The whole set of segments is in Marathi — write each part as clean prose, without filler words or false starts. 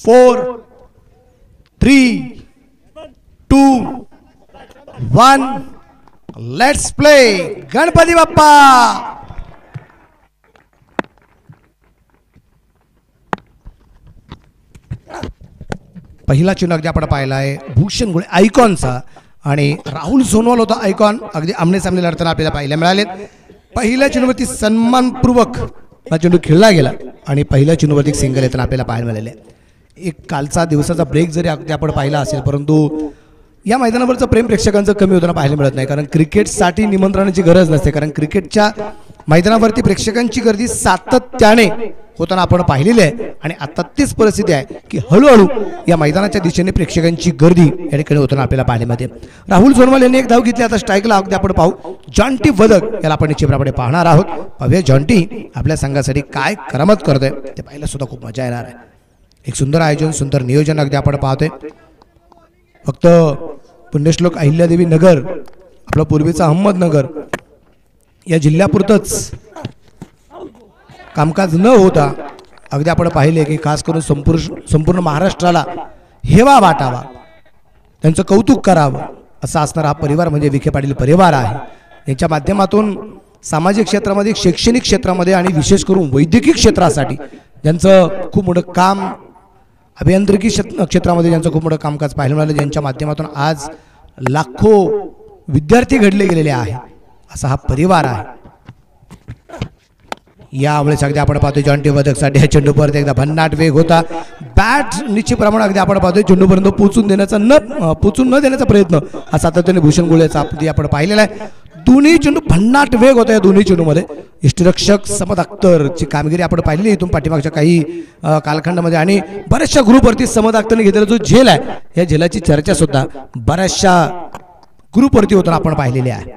4 3 2 1 लेट्स प्ले गणपती बाप्पा। पहिला चेंडू अगदी आपण पाहिला आहे भूषण गुळे आयकॉनचा आणि राहुल सोनवाल होता आयकॉन, अगदी आमने सामने लढताना आपल्याला पाहायला मिळाले। पहिल्या चेंडूवरती सन्मानपूर्वक हा चेंडू खेळला गेला आणि पहिल्या चेंडूवरती सिंगल येताना आपल्याला पाहायला मिळाले। एक कालचा दिवसाचा ब्रेक जरी अगदी आपण पाहिला असेल, परंतु या मैदानावरचं प्रेम प्रेक्षकांचं कमी होताना पाहायला मिळत नाही, कारण क्रिकेटसाठी निमंत्रणाची गरज नसते, कारण क्रिकेटच्या मैदानावरती प्रेक्षकांची गर्दी सातत्याने होताना आपण पाहिलेली आहे आणि आता तीच परिस्थिती आहे की हळूहळू या मैदानाच्या दिशेने प्रेक्षकांची गर्दी या ठिकाणी होताना आपल्याला पाहायला मिळते। राहुल सोनवाल यांनी एक धाव घेतली, आता स्ट्राईकला अगदी आपण पाहू जॉन्टी वदक याला आपण निश्चितपणे पाहणार आहोत। पाहूया जॉन्टी आपल्या संघासाठी काय करामत करतोय ते पाहायला सुद्धा खूप मजा येणार आहे। एक सुंदर आयोजन, सुंदर नियोजन अगदी आपण पाहतोय। फक्त पुण्यश्लोक अहिल्यादेवी नगर, आपला पूर्वीचा अहमदनगर या जिल्ह्यापुरतच कामकाज न होता अगदी आपण पाहिले की खास करून संपूर्ण महाराष्ट्राला हेवा वाटावा, त्यांचं कौतुक करावं असा असणारा हा परिवार म्हणजे विखे पाटील परिवार आहे। यांच्या माध्यमातून सामाजिक क्षेत्रामध्ये, शैक्षणिक क्षेत्रामध्ये आणि विशेष करून वैद्यकीय क्षेत्रासाठी ज्यांचं खूप मोठं काम, अभियांत्रिकी क्षेत्रामध्ये ज्यांचं खूप मोठं कामकाज पाहायला मिळालं, ज्यांच्या माध्यमातून आज लाखो विद्यार्थी घडले गेलेले आहे असा हा परिवार आहे। यावेळेस अगदी आपण पाहतोय जॉन्टी वदकसाठी हा चेंडू परत एकदा भन्नाट वेग होता, बॅट निश्चित प्रमाणात अगदी आपण पाहतोय चेंडूपर्यंत पोचून न देण्याचा प्रयत्न हा सातत्याने भूषण गुळेचा आपण पाहिलेला आहे। दोन्ही चेंडू भन्नाट वेग होता या दोन्ही चेंडूमध्ये। यष्टिरक्षक समद अख्तरची कामगिरी आपण पाहिलेली इथून पाठीमागच्या काही कालखंडामध्ये आणि बऱ्याचशा ग्रुपवरती समद अख्तरने घेतलेला जो झेल आहे या झेलाची चर्चा सुद्धा बऱ्याचशा ग्रुपवरती होताना आपण पाहिलेली आहे।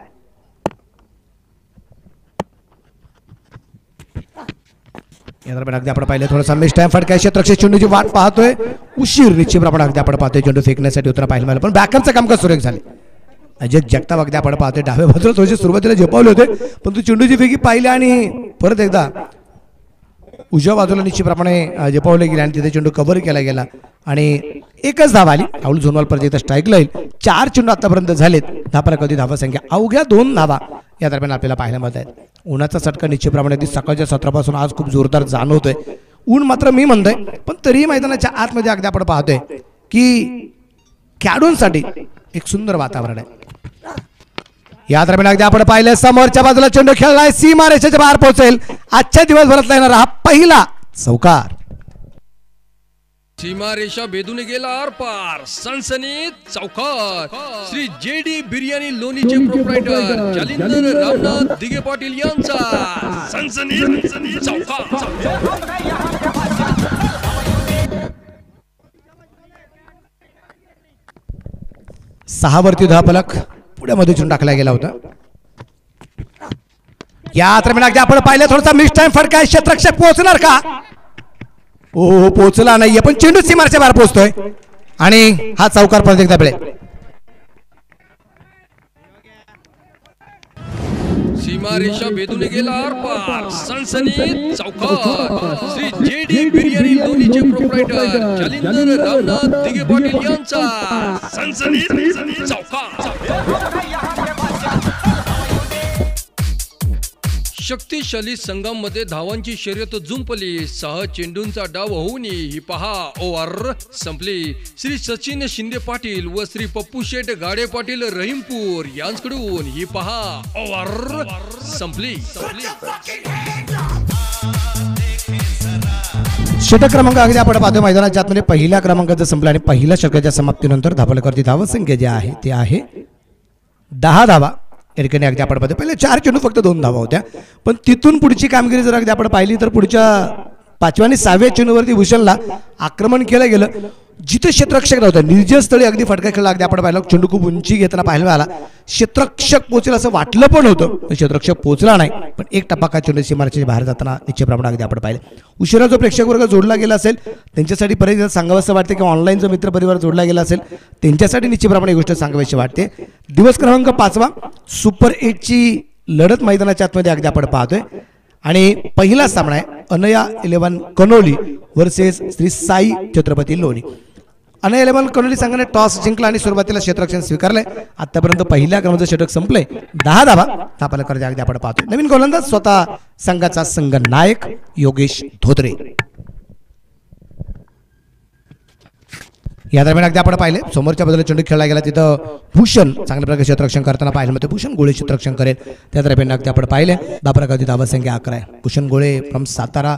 या दरम्यान अगदी आपण पाहिलं थोडासा मिस टाइम फटका, क्षेत्ररक्षक चेंडूची वाट पाहतोय, उशीर निश्चित प्रमाणात अगदी आपण पाहतोय चेंडू फेकण्यासाठी होताना पाहायला मिळालं, पण बॅकअपचं कामकाज सुरेख झाले। अजय जगताप अगदी आपण पाहतोय डाव्या बाजूला थोडेसे सुरुवातीला झेपावले होते, पण तू चेंडूची फेकी पाहिली आणि परत एकदा उजव्या बाजूला निश्चितप्रमाणे झेपावले गेले आणि तिथे चेंडू कव्हर केला गेला आणि एकच धाव आली। राहुल सोनवाल परत एकदा स्ट्राईकला येईल। 4 चेंडू आतापर्यंत झालेत, धापाला कधी धावा संख्या अवघ्या 2 धावा या दरम्यान आपल्याला पाहायला मिळत आहेत। उन्हाचा चटका निश्चितप्रमाणे अगदी सकाळच्या सत्रापासून आज खूप जोरदार जाणवतोय। ऊन मात्र मी म्हणतोय, पण तरीही मैदानाच्या आतमध्ये अगदी आपण पाहतोय की खेळाडूंसाठी एक सुंदर वातावरण आहे। या दरम्यान अगदी आपण पाहिलं समोरच्या बाजूला चेंडू खेळलाय, सीमारेषेच्या बाहेर पोहोचेल, आजच्या दिवसभरातला येणारा हा पहिला चौकार। सीमारेषा भेदून गेला आर पार, सनसनीत चौकार। श्री जेडी बिर्याणी लोणीचे प्रोप्रायटर जालिंदर रामनाथ दिगे पाटील यांचा सनसनीत चौकार। सहावरती धापलक पुढ्यामध्ये चेंडू टाकला गेला होता। या दरम्यान अगदी आपण पाहिलं थोडासा मिस टाइम फटका, क्षेत्ररक्षक पोहोचणार का? ओ पोहोचला नाहीये, पण चेंडू सीमारेषेच्या बाहेर पोहोचतोय आणि हा चौकार परत एकदा मिळेल। सीमारेषा भेदून गेला आर पार, सनसनीत चौकार। श्री जेडी बिर्याणी लोणीचे प्रोप्रायटर जालिंदर रामनाथ दिगे पाटील यांचा सनसनीत चौकार। शक्तिशाली संघांमध्ये धावांची शर्यत जुंपली, 6 चेंडूंचा डाव होऊन ही पहा ओव्हर संपली। श्री सचिन शिंदे पाटील व श्री पप्पू शेठ गाडे पाटील रहीमपूर यांच्याकडून ही पहा ओव्हर संपली। षटक क्रमांक अगदी आपण पाहतोय मैदानाच्या आतमध्ये पहिल्या क्रमांकाचं संपलं आणि पहिल्या षटकाच्या समाप्तीनंतर धावलकरती धावसंख्या जी आहे ती आहे 10 धावा। या ठिकाणी अगदी आपण पाहतो पहिले 4 चेंडू फक्त 2 धावा होत्या, पण तिथून पुढची कामगिरी जर अगदी आपण पाहिली तर पुढच्या 5व्या आणि 6व्या चेंडूवरती भूषणला आक्रमण केलं गेलं, जिथे क्षेत्ररक्षक नव्हता निर्जय स्थळी अगदी फटका खेळला। अगदी आपण पाहिलं चेंडू खूप उंची घेताना पाहायला मिळाला, क्षेत्ररक्षक पोहोचेल असं वाटलं पण होतं, पण क्षेत्ररक्षक पोहोचला नाही, पण एक टप्पा चेंडू सीमारेषेच्या बाहेर जाताना निश्चित प्रमाणात अगदी आपण पाहिलं। उशिरा जो प्रेक्षक वर्ग जोडला गेला असेल त्यांच्यासाठी परत सांगावंसं वाटते, किंवा ऑनलाईन जो मित्र परिवार जोडला गेला असेल त्यांच्यासाठी निश्चित प्रमाणे गोष्ट सांगावीशी वाटते। दिवस क्रमांक 5वा सुपर 8 ची लढत मैदानाच्या आतमध्ये अगदी आपण पाहतोय आणि पहिला सामना आहे अनया 11 कनोली वर्सेस श्री साई छत्रपती लोणी. अनया 11 कनोली संघाने टॉस जिंकला आणि सुरुवातीला क्षेत्ररक्षण स्वीकारले. आतापर्यंत पहिल्या क्रमांकाचं षटक संपले. 10 धावा आपल्याला करायचे अगदी आपण पाहतोय. नवीन गोलंदाज स्वतः संघाचा संघ नायक योगेश धोत्रे. या दरम्यान अगदी आपण पाहिले समोरच्या बाजूला चेंडू खेळला गेला तिथं भूषण चांगल्या प्रकारे क्षेत्ररक्षण करताना पाहिलं मग भूषण गोळे क्षेत्ररक्षण करेल. त्या दरम्यान अगदी आपण पाहिले दाबरागावची धावा संख्या 11 आहे. भूषण गोळे फ्रॉम सातारा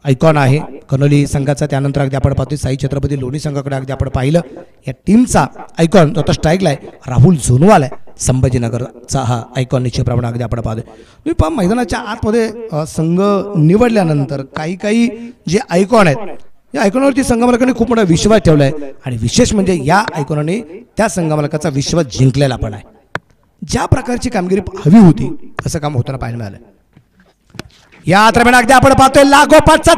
आयकॉन आहे कनोली संघाचा. त्यानंतर अगदी आपण पाहतोय साई छत्रपती लोणी संघाकडे अगदी आपण पाहिलं या टीमचा आयकॉन तो आता स्ट्राईकला आहे राहुल झोनवाल आहे. संभाजीनगरचा हा आयकॉन निश्चितप्रमाणे अगदी आपण पाहतोय. तुम्ही पहा मैदानाच्या आतमध्ये संघ निवडल्यानंतर काही जे आयकॉन आहेत या आयकॉनवरती संघ मालकाने खूप मोठा विश्वास ठेवला आहे आणि विशेष म्हणजे या आयकॉनने त्या संघ मालकाचा विश्वास जिंकलेला पण आहे. ज्या प्रकारची कामगिरी हवी होती तसं काम होताना पाहायला मिळालं. या दरम्यान अगदी आपण पाहतोय लागोपाठचा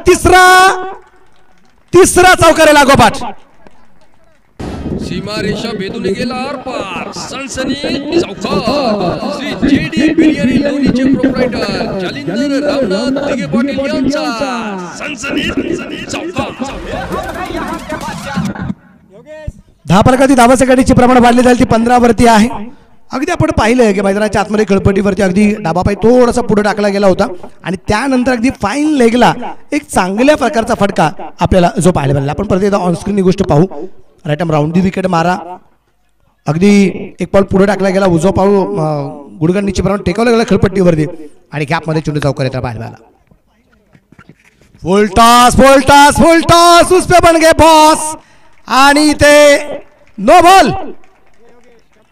तिसरा चौकार आहे लागोपाठ. सीमारेषा भेदून गेला आरपार सनसनी चौकार. श्री जेडी बिर्याणी लोणीचे प्रोप्रायटर जालिंदर रामनाथ दिगे पाटील यांचा सनसनी चौकार. 10 फलकाची धावा संघटनेचे प्रमाण वाढले जाईल ती 15 वरती आहे. अगदी आपण पाहिलं की मैदानाच्या आतमध्ये खेळपट्टीवरती अगदी डाबा पाय थोडासा पुढे टाकला गेला होता आणि त्यानंतर अगदी फाईन लेगला एक चांगल्या प्रकारचा फटका आपल्याला जो पाहायला मिळाला. आपण परत एकदा ऑनस्क्रीन ही गोष्ट पाहू. Right arm round the wicket मारा अगदी एक पाऊल पुढे टाकला गेला उजवा पाऊल गुडघा नीचे प्रमाण टेकवला गेला खेळपट्टीवरती आणि गॅपमध्ये चेंडू चौकार येता पाहायला मिळाला. फुल टॉस उसपे बन गए बॉस आणि ते नो बॉल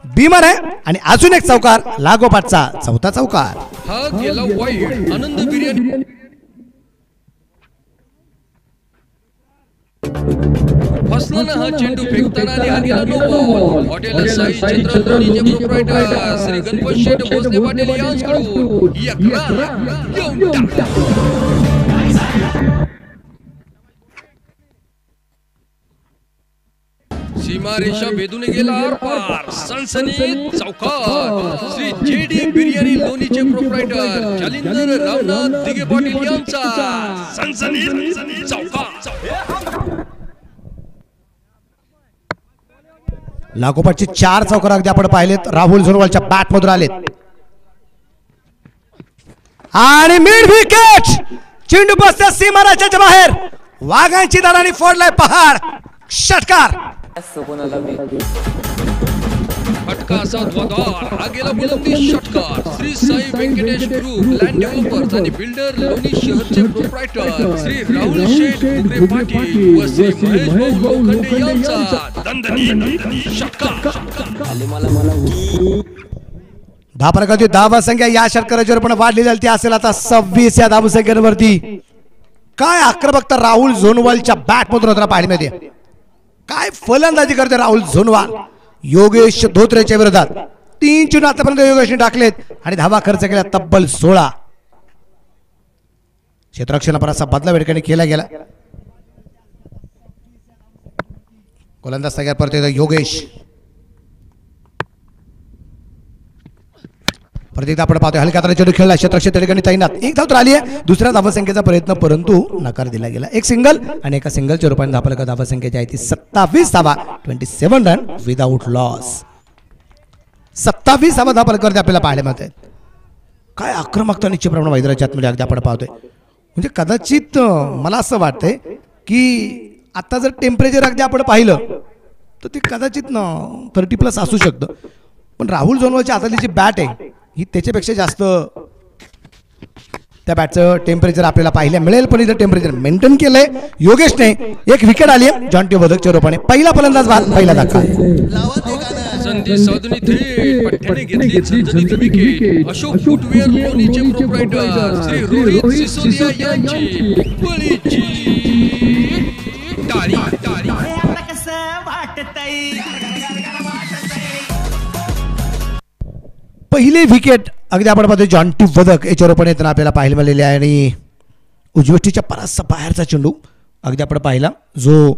बीमर आहे आणि अजून एक चौकार लागोपाठचा चौथा चौकार. हा गेला वाईड आनंद बिर्याणी फसला हा चेंडू फेकताना आणि हा गेला नो बॉल. हॉटेल साई छत्रपतीचे प्रोप्रायटर श्री गणपत शेठ भोसले पाटील यांच्याकडून येऊन सीमारेषा भेदून गेला आरपार सनसनी चौकार. श्री जेडी बिर्याणी लोणीचे प्रोप्रायटर जालिंदर रामनाथ दिगे पाटील यांचा सनसनी चौकार. लागोपाठचे 4 चौकार अगदी आपण पाहिलेत राहुल झोनवालच्या बॅट मधून आलेत आणि मिड विकेट चेंडू बसत्या सीमारेषेच्या बाहेर वाघांची दाराने फोडलाय पहाड षटकार. फटका असा ध्वजार हा गेला बुलंदी षटकार. Shri Sai Venkatesh group land developers आणि बिल्डर लोणी शहरचे प्रोप्रायटर श्री राहुल शेठ उगरे पाटील व श्री महेश भाऊ लोखंडे यांचा दणदणी षटकार. 10 फलकाची धावा संख्या या षटकाराच्यावर पण वाढली जाईल ती असेल आता 26 या धावा संख्येवरती. काय आक्रमकता राहुल झोनवालच्या बॅट मधून होताना पाहायला मिळते. काय फलंदाजी करते राहुल झोनवाल योगेश धोत्रेच्या विरोधात. 3 चेंडू आतापर्यंत योगेशने टाकलेत आणि धावा खर्च केला तब्बल 16. क्षेत्ररक्षणावर असा बदला वेळेने केला गेला. गोलंदाज तयार परत योगेश परत एकदा आपण पाहतोय हलक्या चेंडू खेळला क्षेत्ररक्षक त्या ठिकाणी तैनात. एक धाव तर आली आहे दुसऱ्या धावसंख्येचा प्रयत्न परंतु नकार दिला गेला. एक सिंगल आणि एका सिंगलच्या रूपाने धापलका धावसंख्येची आहे ती 27 धावा 27 रन विदाउट लॉस. 27 धावा धापलकर आपल्याला पाहायला मिळतात. काय आक्रमकता निश्चितप्रमाणे मैदानाच्या आतमध्ये अगदी आपण पाहतोय. म्हणजे कदाचित मला असं वाटतंय की आता जर टेम्परेचर अगदी आपण पाहिलं तर ते कदाचित 30+ असू शकतं पण राहुल झोनवालच्या हातातली जी बॅट आहे ही त्याच्यापेक्षा जास्त त्या बॅटचं टेम्परेचर आपल्याला पाहायला मिळेल. पण इथं टेम्परेचर मेंटेन केलंय योगेशने. एक विकेट आली आहे जॉन्टी वधकच्या रूपाने. पहिला फलंदाज पहिला धक्का. संधी साधून थेट पट्ट्याने घेतली झणझणीत विकेट. अशोक फुटवेअर लोणीचे प्रोप्रायटर श्री रोहित सिसोदिया यांची बळीची टाळी. पहिली विकेट अगदी आपण पाहतो जॉन्टी वधक याच्यावर पण येताना आपल्याला पाहायला मिळालेली आहे आणि उजवष्टीच्या परासा बाहेरचा चेंडू अगदी आपण पाहिला जो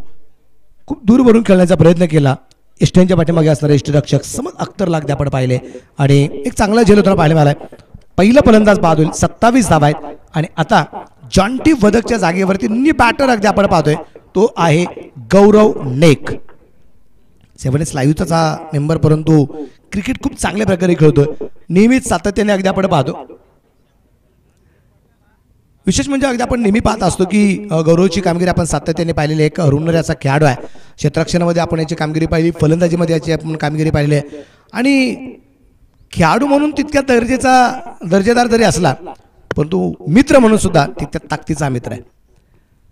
खूप दूरवरून खेळण्याचा प्रयत्न केला. एस्टेनच्या पाठीमागे असणारे यष्टिरक्षक समज अख्तरला अगदी आपण पाहिले आणि एक चांगला झेल होताना पाहायला मिळालाय. पहिला फलंदाज बाद होईल 27 धावा आहेत आणि आता जॉन्टी वदकच्या जागेवरती नी बॅटर अगदी आपण पाहतोय तो आहे गौरव नेक. 7S लाईव्हचाच हा मेंबर, परंतु क्रिकेट खूप चांगल्या प्रकारे खेळतोय, नेहमीच सातत्याने अगदी आपण पाहतो. विशेष म्हणजे अगदी आपण नेहमी पाहत असतो की गौरवची कामगिरी आपण सातत्याने पाहिलेली आहे. एक हरवणाऱ्याचा खेळाडू आहे. क्षेत्ररक्षणामध्ये आपण याची कामगिरी पाहिली, फलंदाजीमध्ये याची आपण कामगिरी पाहिली आहे. आणि खेळाडू म्हणून तितक्या दर्जेदार जरी असला, परंतु मित्र म्हणून सुद्धा तितक्या ताकदीचा मित्र आहे.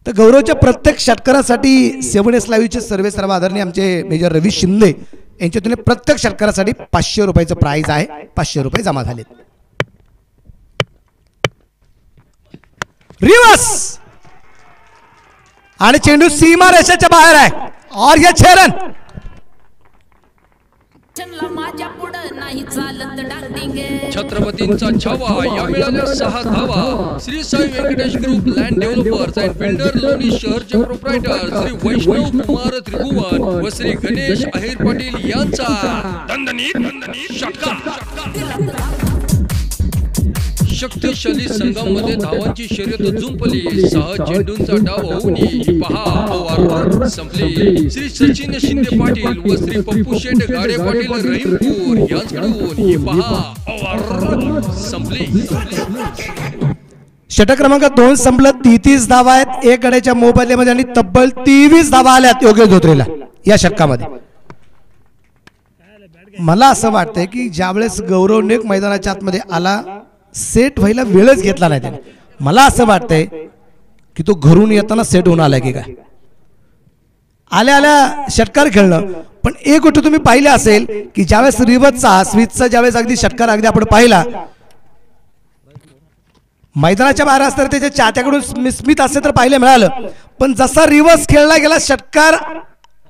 तर गौरवच्या प्रत्येक षटकारासाठी 7S लाईव्हचे सर्व आदरणीय आमचे मेजर रवी शिंदे यांच्यातून प्रत्येक षटकारासाठी 500 रुपयाचं प्राइज आहे. 500 रुपये जमा झालेत. रिवर्स आणि चेंडू सीमा रेषेच्या बाहेर आहे. और ये 6 रन. छत्रपतींचा छावा या मिळाल्या 6 धावा. Shri Sai Venkatesh group land developers and builder Loni शहरचे प्रोप्रायटर श्री वैष्णव कुमार त्रिभुवन व श्री गणेश अहिर पाटील यांचा दणदणीत षटकार. शक्तिशाली संघामध्ये धावांची शर्यत जुंपली. 6 चेंडूंचा डाव होऊन ही पहा ओव्हर संपली. श्री सचिन शिंदे पाटील व श्री पप्पू शेट गाडे पाटील रहीमपूर यांच्याकडून ही पहा ओव्हर संपली. षटक क्रमांक 2 संपलं. 33 धावा आहेत एक गड्याच्या मोबदल्यामध्ये आणि तब्बल 23 धावा आल्यात योगेश धोत्रेला या षटकामध्ये. मला असं वाटतंय की ज्यावेळेस गौरव नेक मैदानाच्या आतमध्ये आला, सेट व्हायला वेळच घेतला नाही त्याने. मला असं वाटतंय की तो घरून येताना सेट होऊन आलाय की काय. आल्या आल्या षटकार खेळणं. पण एक गोष्ट तुम्ही पाहिली असेल की ज्यावेळेस रिवर्सचा स्विचचा ज्यावेळेस अगदी षटकार अगदी आपण पाहिला, मैदानाच्या बाहेर असताना त्याच्या चाहत्याकडून स्मित असे तर पाहायला मिळालं. पण जसा रिवर्स खेळला गेला, षटकार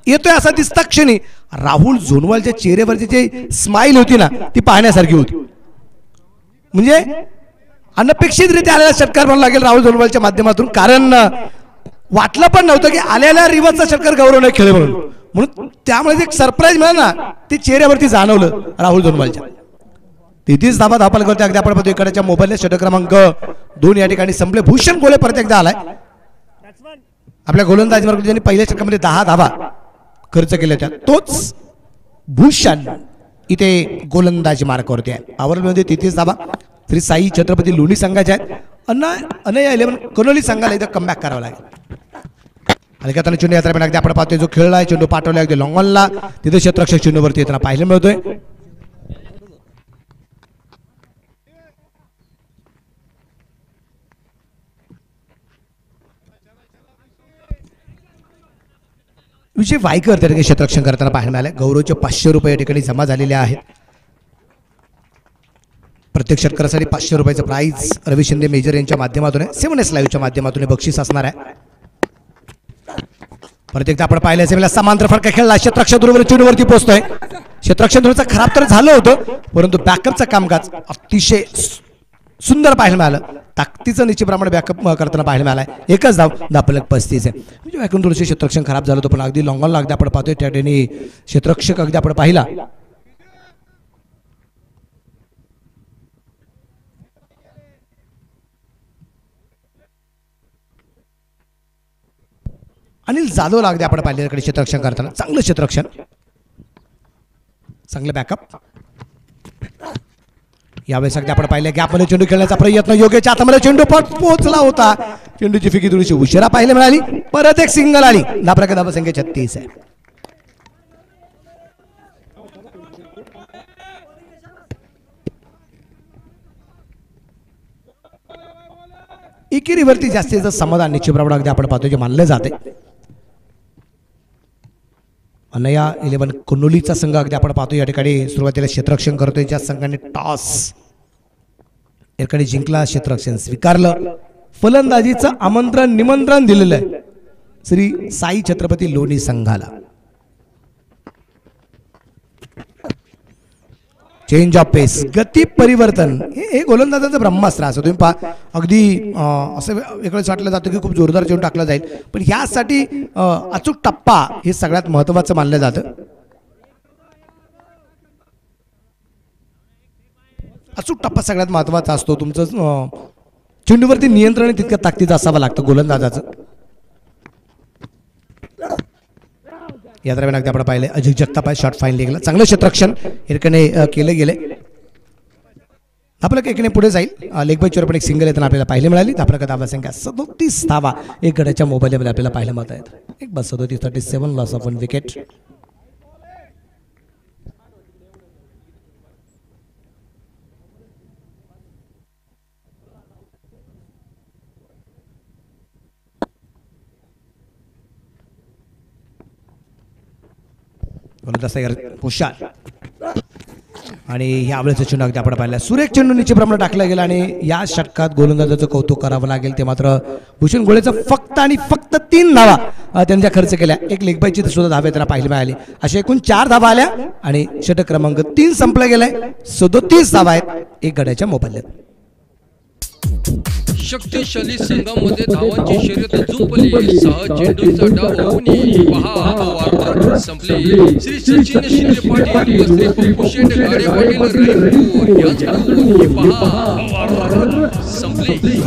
येतोय असा दिसता क्षणी राहुल झोनवालच्या चेहऱ्यावरची जी स्माइल होती ना, ती पाहण्यासारखी होती. म्हणजे अनपेक्षितरित्या आलेला षटकार म्हणावा लागेल राहुल झोनवालच्या माध्यमातून. कारण वाटलं पण नव्हतं की आलेल्या रिवर्सचा षटकार गौरवने खेळ म्हणून त्यामुळे एक सरप्राईज मिळालं ना, ते चेहऱ्यावरती जाणवलं राहुल झोनवालच्या. 33 धावा धापाल करते अगदी आपण पाहतो. एकाच्या मोबाईल षटक क्रमांक 2 या ठिकाणी संपले. भूषण गोले परत एकदा आलाय. आपल्या गोलंदाज वर्ग ज्यांनी पहिल्या षटकामध्ये 10 धावा खर्च केल्या होत्या, तोच भूषण इथे गोलंदाजी मार्कावरती आहे. आवरमध्ये 33 धावा श्री साई छत्रपती लोणी संघाचे आहेत. अनया 11 कनोली संघाला इथं कमबॅक करावं लागेल. हलक्यात चेंडू यात्रा अगदी आपण पाहतोय जो खेळलाय, चेंडू पाठवला अगदी लॉंगॉनला, तिथे क्षेत्ररक्षक चेंडूवरती येताना पाहायला मिळतोय. विजय वायकर त्या ठिकाणी क्षेत्ररक्षण करताना पाहायला मिळाले. गौरवचे 500 रुपये या ठिकाणी जमा झालेले आहेत. प्रत्येक षटकारासाठी 500 रुपयाचं प्राइज रवी शिंदे मेजर यांच्या माध्यमातून 7S लाईव्हच्या माध्यमातून बक्षीस असणार आहे. परत एकदा आपण पाहिलं असेल समांतर फटका खेळला. क्षेत्ररक्षक बरोबर चेंडूवरती पोहोचतोय. क्षेत्ररक्षण थोडंसं खराब तर झालं होतं, परंतु बॅकअपचं कामकाज अतिशय सुंदर पाहायला मिळालं. ताकदीचं निश्चितप्रमाणे बॅकअप करताना पाहायला मिळालाय. एकच धाव, 10+35 आहे. म्हणजे ऐकून थोडंसं क्षेत्ररक्षण खराब झालं होतं, पण अगदी लॉंगॉनला अगदी आपण पाहतोय त्या ठिकाणी क्षेत्ररक्षक अगदी आपण पाहिला. अनिल जाधव अगदी आपण पाहिल्याकडे क्षेत्ररक्षण करताना चांगलं क्षेत्ररक्षण, चांगलं बॅकअप. यावेळेस अगदी आपण पाहिलं गॅपमध्ये चेंडू खेळण्याचा प्रयत्न, योग्यच्या हातामध्ये चेंडू पोहोचला होता. चेंडूची फिकी थोडीशी उशिरा पाहायला मिळाली. परत एक सिंगल आली. धापराक धावसंख्या 36 आहे. एकेरीवरती जास्तीचं समाधान निश्चितप्रमाणे अगदी आपण पाहतो जे मानले जाते. अनया 11 कुनोलीचा संघ अगदी आपण पाहतो या ठिकाणी सुरुवातीला क्षेत्ररक्षण करतोय. ज्या संघाने टॉस या ठिकाणी जिंकला, क्षेत्ररक्षण स्वीकारलं, फलंदाजीचं आमंत्रण निमंत्रण दिलेलं आहे श्री साई छत्रपती लोणी संघाला. चेंज ऑफ पेस, गती परिवर्तन हे गोलंदाजाचं ब्रह्मास्त्र असं तुम्ही पहा. अगदी असं वेगळंच वाटलं जातं की खूप जोरदार चेंडू टाकला जाईल, पण ह्यासाठी अचूक टप्पा हे सगळ्यात महत्त्वाचं मानलं जातं. अचूक टप्पा सगळ्यात महत्त्वाचा असतो. तुमचं चेंडूवरती नियंत्रण तितक्या ताकदीचं असावं लागतं गोलंदाजाचं. या दरम्यान अगदी आपण पाहिलं अजित जगताप शॉट फाईन लेगला चांगलं क्षेत्ररक्षण हिरकणे केलं गेले. आपलं एकीने पुढे जाईल. लेग बायचीवर पण एक सिंगल येताना आपल्याला पाहायला मिळाली. आपल्या धावा संख्या 37 धावा एक गड्याच्या मोबाईलमध्ये आपल्याला पाहायला मिळत आहेत. एक बस 37 लॉस ऑफ 1 विकेट. हुशार आणि ह्या आवडीचं चेंडू अगदी आपण पाहिलं सुरेख चेंडू निश्चित प्रमाणात टाकला गेला आणि या षटकात गोलंदाजाचं कौतुक करावं लागेल. ते मात्र भूषण गोळेचं फक्त आणि फक्त 3 धावा त्यांच्या खर्च केल्या. एक लेग बायची सुद्धा धावे त्यांना पाहायला मिळाली. अशा एकूण 4 धावा आल्या आणि षटक क्रमांक 3 संपला गेलाय. 37 धावा आहेत एक गड्याच्या मोबाईलत. शक्तिशाली संघामध्ये धावांची शर्यत जुंपली. 6 चेंडूंचा डाव होऊन पहा ओव्हर संपली. श्री सचिन शिंदे पाटील व श्री पप्पू शेट गाडे पाटील रहीमपूर यांच्याकडून पहा ओव्हर संपली.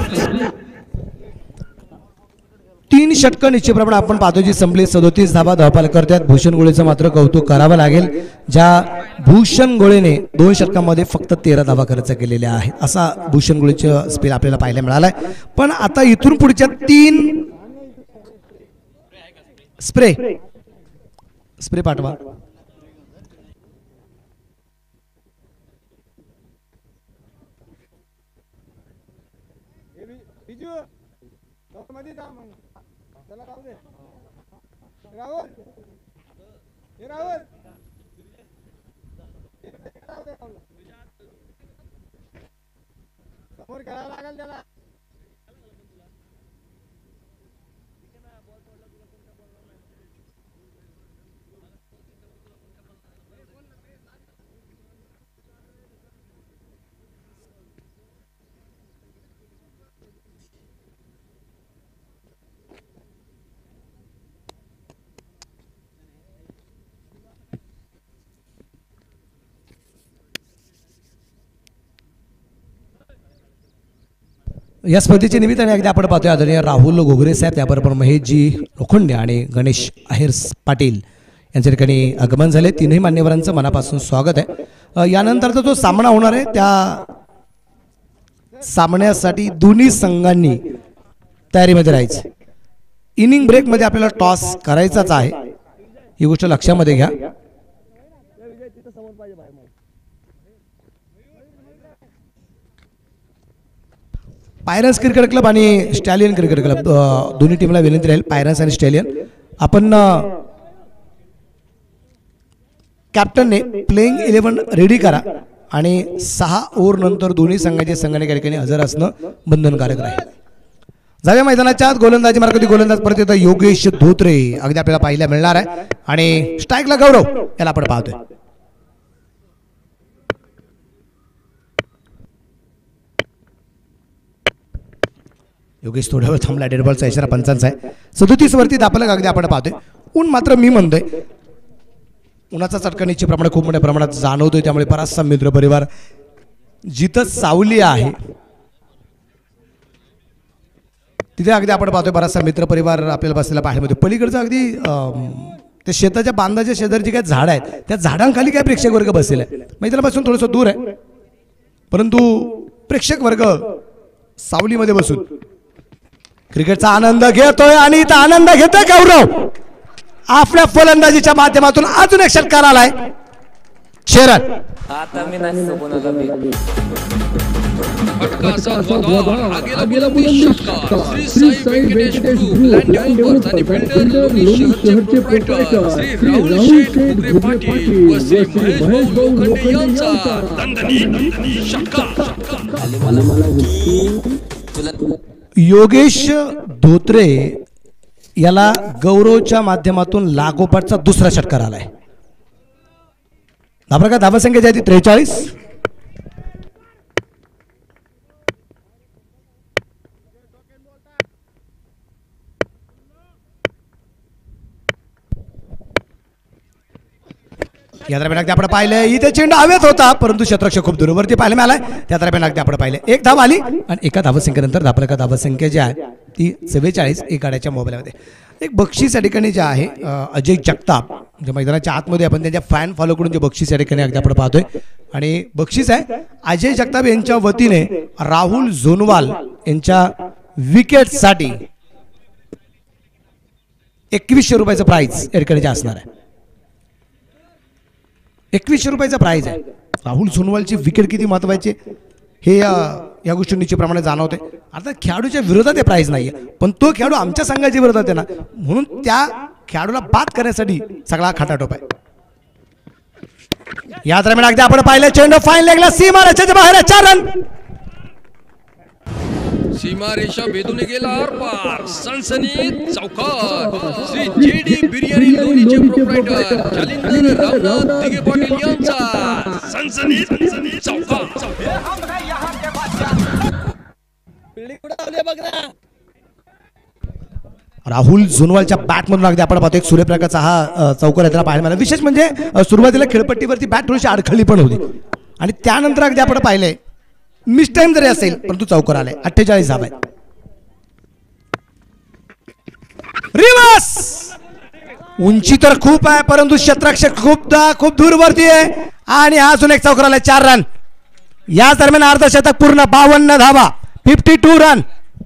3 षटकं निश्चितप्रमाणे आपण पाहतो जी संपली. 37 धावा धावपाल करतात. भूषण गोळेचं मात्र कौतुक करावं लागेल. ज्या भूषण गोळेने 2 षटकांमध्ये फक्त 13 धावा खर्च केलेल्या आहेत. असा भूषण गोळेचं स्पेल आपल्याला पाहायला मिळालाय. पण आता इथून पुढच्या 3 स्प्रे पाठवा. समोर खेळायला लागेल त्याला. या स्पर्धेच्या निमित्ताने अगदी आपण पाहतोय आदरणीय राहुल घोगरे साहेब त्याबरोबर महेशजी लोखंडे आणि गणेश आहेर पाटील यांच्या ठिकाणी आगमन झाले. 3ही मान्यवरांचं मनापासून स्वागत आहे. यानंतरचा जो सामना होणार आहे त्या सामन्यासाठी दोन्ही संघांनी तयारीमध्ये राहायचं. इनिंग ब्रेकमध्ये आपल्याला टॉस करायचाच आहे. ही गोष्ट लक्षामध्ये घ्या. पायरन्स क्रिकेट क्लब आणि स्टॅलियन क्रिकेट क्लब दोन्ही टीमला विनंती राहील. पायरन्स आणि स्टॅलियन आपण कॅप्टनने प्लेइंग 11 रेडी करा आणि 6 ओव्हर नंतर दोन्ही संघाचे संघाने या ठिकाणी हजर असणं बंधनकारक राहील. जाव्या मैदानाच्या आत गोलंदाजी मार्गावरती गोलंदाज परत येतो योगेश धोत्रे अगदी आपल्याला पाहायला मिळणार आहे आणि स्ट्राईकला गौरव याला आपण पाहतोय. योगेश थोड्या वेळ थांबला. डेड बॉलचा इशारा पंचांचा आहे. 37 वरती दापलं अगदी आपण पाहतोय. ऊन मात्र मी म्हणतोय उन्हाचा चटका निश्चितप्रमाणे खूप मोठ्या प्रमाणात जाणवतोय. त्यामुळे बराचसा मित्र परिवार जिथं सावली आहे तिथे अगदी आपण पाहतोय बराचसा मित्र परिवार आपल्याला बसलेला पाहायला मिळतो. पलीकडचं अगदी ते शेताच्या बांधाच्या शेजारची काय झाड आहेत त्या झाडांखाली काय प्रेक्षक वर्ग बसलेला आहे. मैदानापासून थोडंसं दूर आहे परंतु प्रेक्षक वर्ग सावलीमध्ये बसून क्रिकेटचा आनंद घेतोय आणि इथं आनंद घेतोय गौरव. आपल्या फलंदाजीच्या माध्यमातून अजून एक षटकार आलाय. शेरन आता मी नाही कोणाला फटका साधवाधा आगेला बोलती षटकार. श्री साई व्यंकटेश ग्रुप लँडओव्हर आणि फिल्डर लोणी शहरचे प्रोप्रायटर श्री राहुल शेठ घोगरे पाटील व श्री महेश लोखंडे यांचा दणदणी षटकार. योगेश धोत्रे याला गौरवच्या माध्यमातून लागोपाठचा दुसरा षटकार आलाय. का धावसंख्या जी 43. या दरम्यान अगदी आपण पाहिलं इथे चेंडू हवेत होता परंतु क्षेत्ररक्षक खूप दूरवरती पाहायला मिळालाय. त्या दरम्यान अगदी आपण पाहिलं एक धाव आली आणि एका धावसंख्येनंतर धापलका धावसंख्या जी आहे ती 44 एक गाड्याच्या मोबाईलमध्ये. एक बक्षीस या ठिकाणी जे आहे अजय जगताप जे मैदानाच्या आतमध्ये आपण त्यांच्या फॅन फॉलोकडून जे बक्षीस या ठिकाणी अगदी आपण पाहतोय आणि बक्षीस आहे अजय जगताप यांच्या वतीने राहुल जोनवाल यांच्या विकेटसाठी 2100 रुपयाचं प्राइज या ठिकाणी असणार आहे. 2100 रुपयाचा प्राइज आहे. राहुल सोनवालची विकेट किती महत्वाची हे या गोष्टी निश्चितप्रमाणे जाणवते. अर्थात खेळाडूच्या विरोधात हे प्राइज नाहीये पण तो खेळाडू आमच्या संघाच्या विरोधात आहे ना म्हणून त्या खेळाडूला बाद करण्यासाठी सगळा खटाटोप आहे. या दरम्यान अगदी आपण पाहिलं चेंडू फाईन लेगला सीमा रेषेच्या बाहेर 4 रन. सीमा रेषा भेदून गेला आरपार सनसनीत चौकार. श्री जेडी बिर्याणी लोणीचे प्रोप्रायटर जालिंदर रामनाथ दिगे पाटील यांचा सनसनीत चौकार. राहुल जोनवालच्या बॅटमधून अगदी आपण पाहतो एक सूर्यप्रकाशचा हा चौकार त्याला पाहायला मिळाला. विशेष म्हणजे सुरुवातीला खेळपट्टीवरती बॅट थोडीशी अडखळली पण होती आणि त्यानंतर अगदी आपण पाहिलंय मिस टाइम जरी असेल परंतु चौकार आलाय. 48 धावा आहेत. रिवर्स उंची तर खूप आहे परंतु क्षेत्ररक्षक खूप दूरवरती आहे आणि अजून एक चौकार आलाय. 4 रन. या दरम्यान अर्धशतक पूर्ण 52 धावा 52 रन.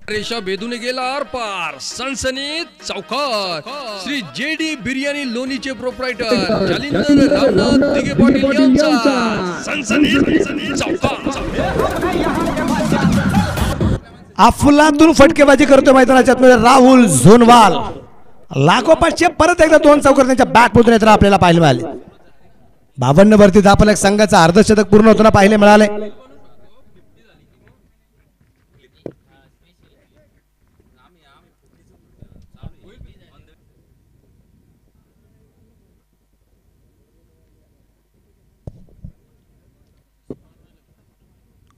रेषा भेदून गेला आरपार सनसनीत चौकार. श्री जेडी बिर्याणी लोणीचे प्रोप्रायटर जालिंदर रामनाथ दिगे पाटील यांचा सनसनीत चौकार. अफलातून फटकेबाजी करतोय मैदानाच्या आतमध्ये राहुल झोनवाल. लागोपाठचे परत एकदा 2 चौकार त्यांच्या बॅट मधून येताना आपल्याला पाहायला मिळाले. 52 वरती धापलक संघाचा अर्धशतक पूर्ण होताना पाहायला मिळाले.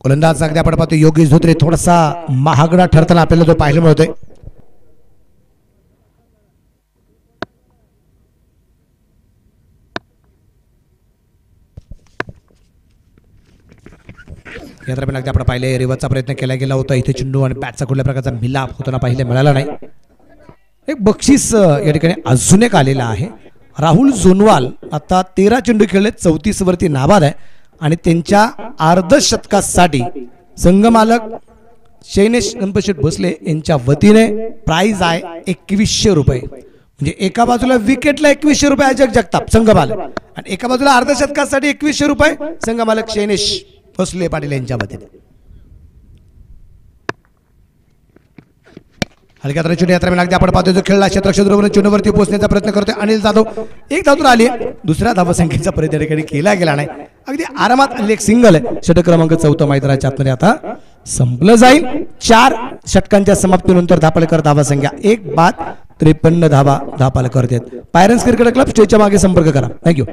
गोलंदाज अगदी आपण पाहतो योगेश धोत्रे थोडासा महागडा ठरताना आपल्याला तो पाहायला मिळतोय. या दरम्यान अगदी आपण पाहिले रिव्हर्सचा प्रयत्न केला गेला होता. इथे चेंडू आणि बॅटचा कुठल्या प्रकारचा मिलाप होताना पाहायला मिळाला नाही. एक बक्षीस या ठिकाणी अजून एक आलेला आहे. राहुल जोनवाल आता 13 चेंडू खेळले 34 वरती नाबाद आहे आणि त्यांच्या अर्धशतकासाठी संघमालक शैनेश गणपतशेठ भोसले यांच्या वतीने प्राइज आहे 2100 रुपये. म्हणजे एका बाजूला विकेटला 2100 रुपये अजय जगताप संघमालक आणि एका बाजूला अर्धशतकासाठी 2100 रुपये संघमालक शैनेश भोसले पाटील यांच्या वतीने. हलक्या चेंडू या दरम्यान अगदी आपण पाहतो जो खेळला क्षेत्ररक्षक चेंडूवरती पोहोचण्याचा प्रयत्न करतोय अनिल जाधव. एक धाव आली. दुसऱ्या धावसंख्येचा प्रयत्न केला गेला नाही. अगदी आरामात आलेली एक सिंगल आहे. षटक क्रमांक 4 मैदानाच्या आतमध्ये आता संपलं जाईल. 4 षटकांच्या समाप्तीनंतर धापलकर धावसंख्या 1 बाद 53 धावा धापलकर देत. पायरन्स क्रिकेट क्लब स्टेजच्या मागे संपर्क करा. थँक्यू.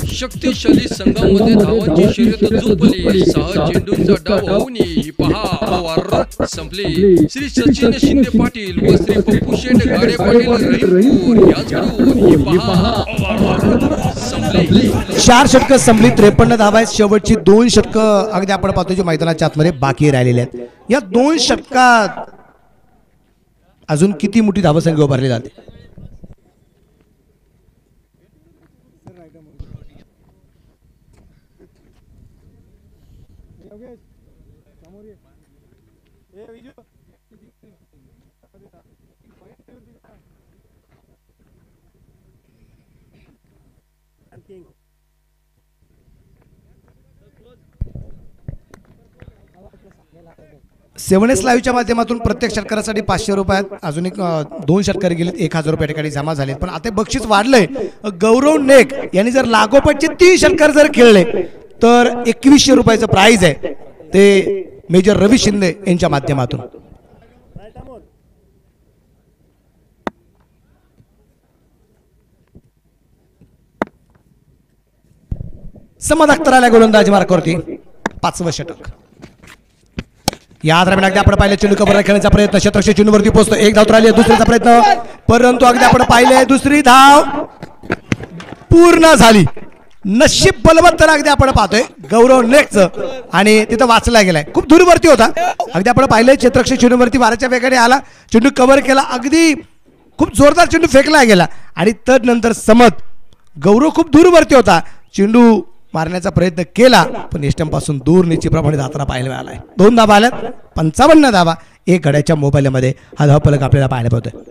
शक्तिशाली संघामध्ये धावांची शर्यत झुंपली. 6 चेंडूंचा डाव होऊन ही पहा ओव्हर संपली. श्री सचिन शिंदे पाटील व श्री पप्पू शेठ गाडे पाटील रहीमपूर यांच्याकडून ही पहा ओव्हर संपली. 4 षटकं संपली. 53 धावा आहेत. शेवटची 2 षटकं अगदी आपण पाहतो जे मैदानाच्या आतमध्ये बाकी राहिलेले आहेत. या 2 षटकात अजून किती मोठी धावसंख्या उभारली जाते. सेव्हन लाईव्हच्या माध्यमातून प्रत्येक षटकारासाठी 500 रुपयात अजून एक 2 षटकार गेलेत. 1000 रुपये ठिकाणी जमा झालेत. पण आता बक्षीस वाढलंय. गौरव नेक यांनी जर लागोपाठचे 3 षटकार जर खेळले तर 2100 रुपयाचं प्राइज आहे ते मेजर रवी शिंदे यांच्या माध्यमातून. समद अख्तर आल्या गोलंदाजी मार्कावरती 5वं षटक. या दरम्यान अगदी आपण पाहिले चेंडू कव्हर खेळण्याचा प्रयत्न क्षेत्ररक्षक चेंडूवरती पोहोचतो. 1 धाव राहिली. दुसरीचा प्रयत्न परंतु अगदी आपण पाहिले दुसरी धाव पूर्ण झाली. नशीब बलवत्तर अगदी आपण पाहतोय गौरव नेकचं आणि तिथं वाचला गेलाय. खूप दूरवरती होता अगदी आपण पाहिलंय. क्षेत्ररक्षक चेंडूवरती वाऱ्याच्या वेगाने आला, चेंडू कव्हर केला, अगदी खूप जोरदार चेंडू फेकला गेला आणि तदनंतर समत गौरव खूप दूरवरती होता, चेंडू मारण्याचा प्रयत्न केला पण एस्टंपासून दूर निश्चितप्रमाणे जाताना पाहायला मिळालाय. 2 धावा आल्यात, 55 धावा. 1 गड्याच्या मोबाईलमध्ये हा धावफलक आपल्याला पाहायला मिळतोय.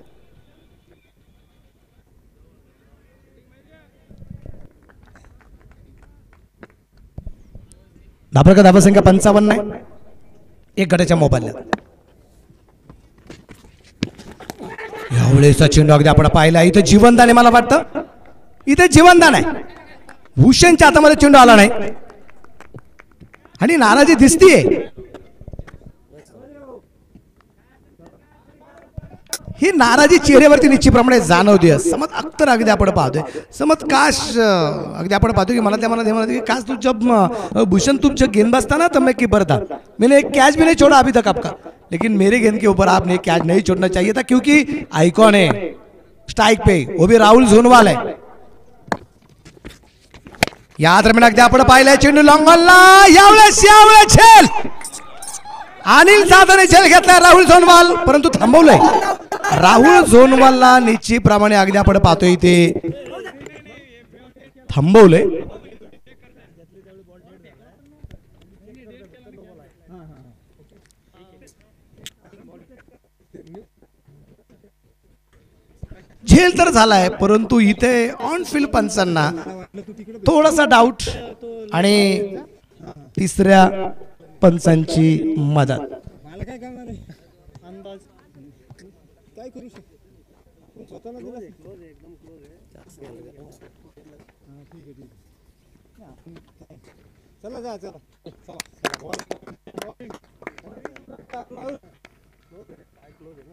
धावफलक धावसंख्या 55 आहे. 1 गड्याच्या मोबाईलला. यावेळेचा चेंडू अगदी आपण पाहिला. इथं जीवनदान आहे, मला वाटतं इथे जीवनदान आहे. भूषणच्या हातामध्ये चेंडू आला नाही आणि नाराजी दिसतीये. ही नाराजी चेहऱ्यावरती निश्चितप्रमाणे जाणवते. समत अख्तर अगदी आपण पाहतोय. समत काश अगदी आपण पाहतो की मला त्या म्हणत की काश तू जब भूषण तुम जब गेंदबाज था ना तब मैं कीपर था, मैंने एक कैच भी नहीं छोड़ा अभी तक आपका, लेकिन मेरे गेंद के ऊपर आपने एक कैच नहीं छोड़ना चाहिए था क्योंकि आइकॉन है स्ट्राइक पे, वो भी राहुल झोनवाल है. या दरम्यान अगदी आपण पाहिलंय चेंडू लॉंगॉनला. यावेळेस झेल अनिल जाधवने झेल घेतलाय राहुल झोनवाल, परंतु थांबवलंय. राहुल झोनवालला निश्चितप्रमाणे अगदी आपण पाहतोय इथे थांबवलंय. झेल तर झालाय परंतु इथे ऑन फील्ड पंचांना थोडासा डाऊट आणि तिसऱ्या पंचांची मदत. मला काय करणार आहे अंदाज काय करू शकतो स्वतःला दिला एकदम क्लोज आहे. चला जा चला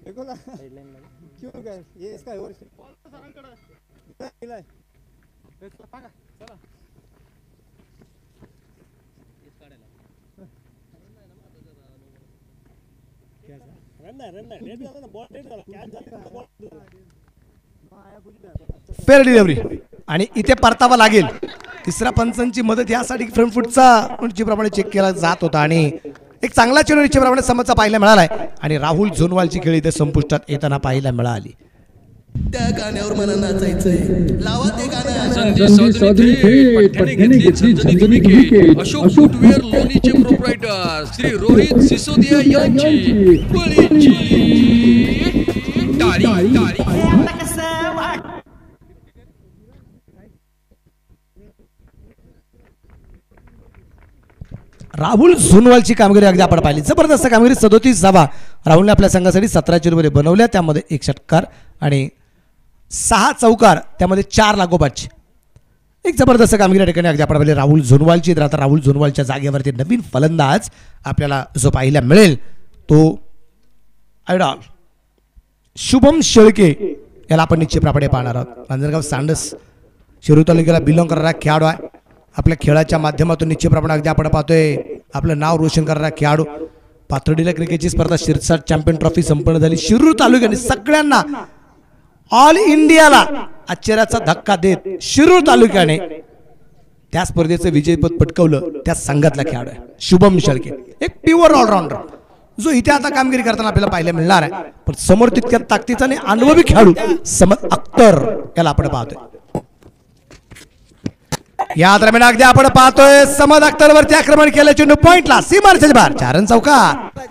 देखो ना क्यों गए ये इसका ओवर चला फेअर डिलिव्हरी आणि इथे परतावा लागेल. तिसऱ्या पंचांची मदत यासाठी फ्रंट फुटचा निश्चितप्रमाणे चेक केला जात होता आणि एक चांगला चेंडू निश्चितप्रमाणे समोरचा पाहायला मिळालाय आणि राहुल झोनवालची खेळी इथे संपुष्टात येताना पाहायला मिळाली. त्या गाण्यावर मला नाचायचंय, लावा ते गाणं. संधी साधली थेट पट्ट्याने घेतली झणझणीत विकेट. अशोक फुटवेअर लोणीचे प्रोप्रायटर श्री रोहित सिसोदिया यांची बळीची टाळी. राहुल झोनवालची कामगिरी अगदी आपण पाहिली. जबरदस्त कामगिरी. 37 धावा राहुलने आपल्या संघासाठी 17 चेंडूमध्ये बनवल्या, त्यामध्ये 1 षटकार आणि 6 चौकार, त्यामध्ये 4 लागोपाठचे. एक जबरदस्त कामगिरी या ठिकाणी अगदी आपण पाहिली राहुल झोनवालची. तर आता राहुल झोनवालच्या जागेवरती नवीन फलंदाज आपल्याला जो पाहायला मिळेल तो आयडॉल शुभम शेळके याला आपण निश्चितप्रमाणे पाहणार आहोत. रांजणगाव सांडस शिरूर तालुक्याला बिलॉंग करणारा खेळाडू आहे. आपल्या खेळाच्या माध्यमातून निश्चितप्रमाणे अगदी आपण पाहतोय आपलं नाव रोशन करणारा खेळाडू. पाथर्डीला क्रिकेटची स्पर्धा शिरसाट चॅम्पियन ट्रॉफी संपन्न झाली. शिरूर तालुक्याने सगळ्यांना ऑल इंडियाला आश्चर्याचा धक्का देत शिरूर तालुक्याने त्या स्पर्धेचं विजयपद पटकवलं. त्या संघातला खेळाडू आहे शुभम शेळके, एक प्युअर ऑलराऊंडर जो इथे आता कामगिरी करताना आपल्याला पाहायला मिळणार आहे. पण समोर तितक्या ताकदीचा आणि अनुभवी खेळाडू समद अख्तर याला आपण पाहतोय. या दरम्यान अगदी आपण पाहतोय समद अख्तरवरती आक्रमण केलं. चेंडू पॉइंटला सीमारेषेच्या बाहेर 4 रन चौकार.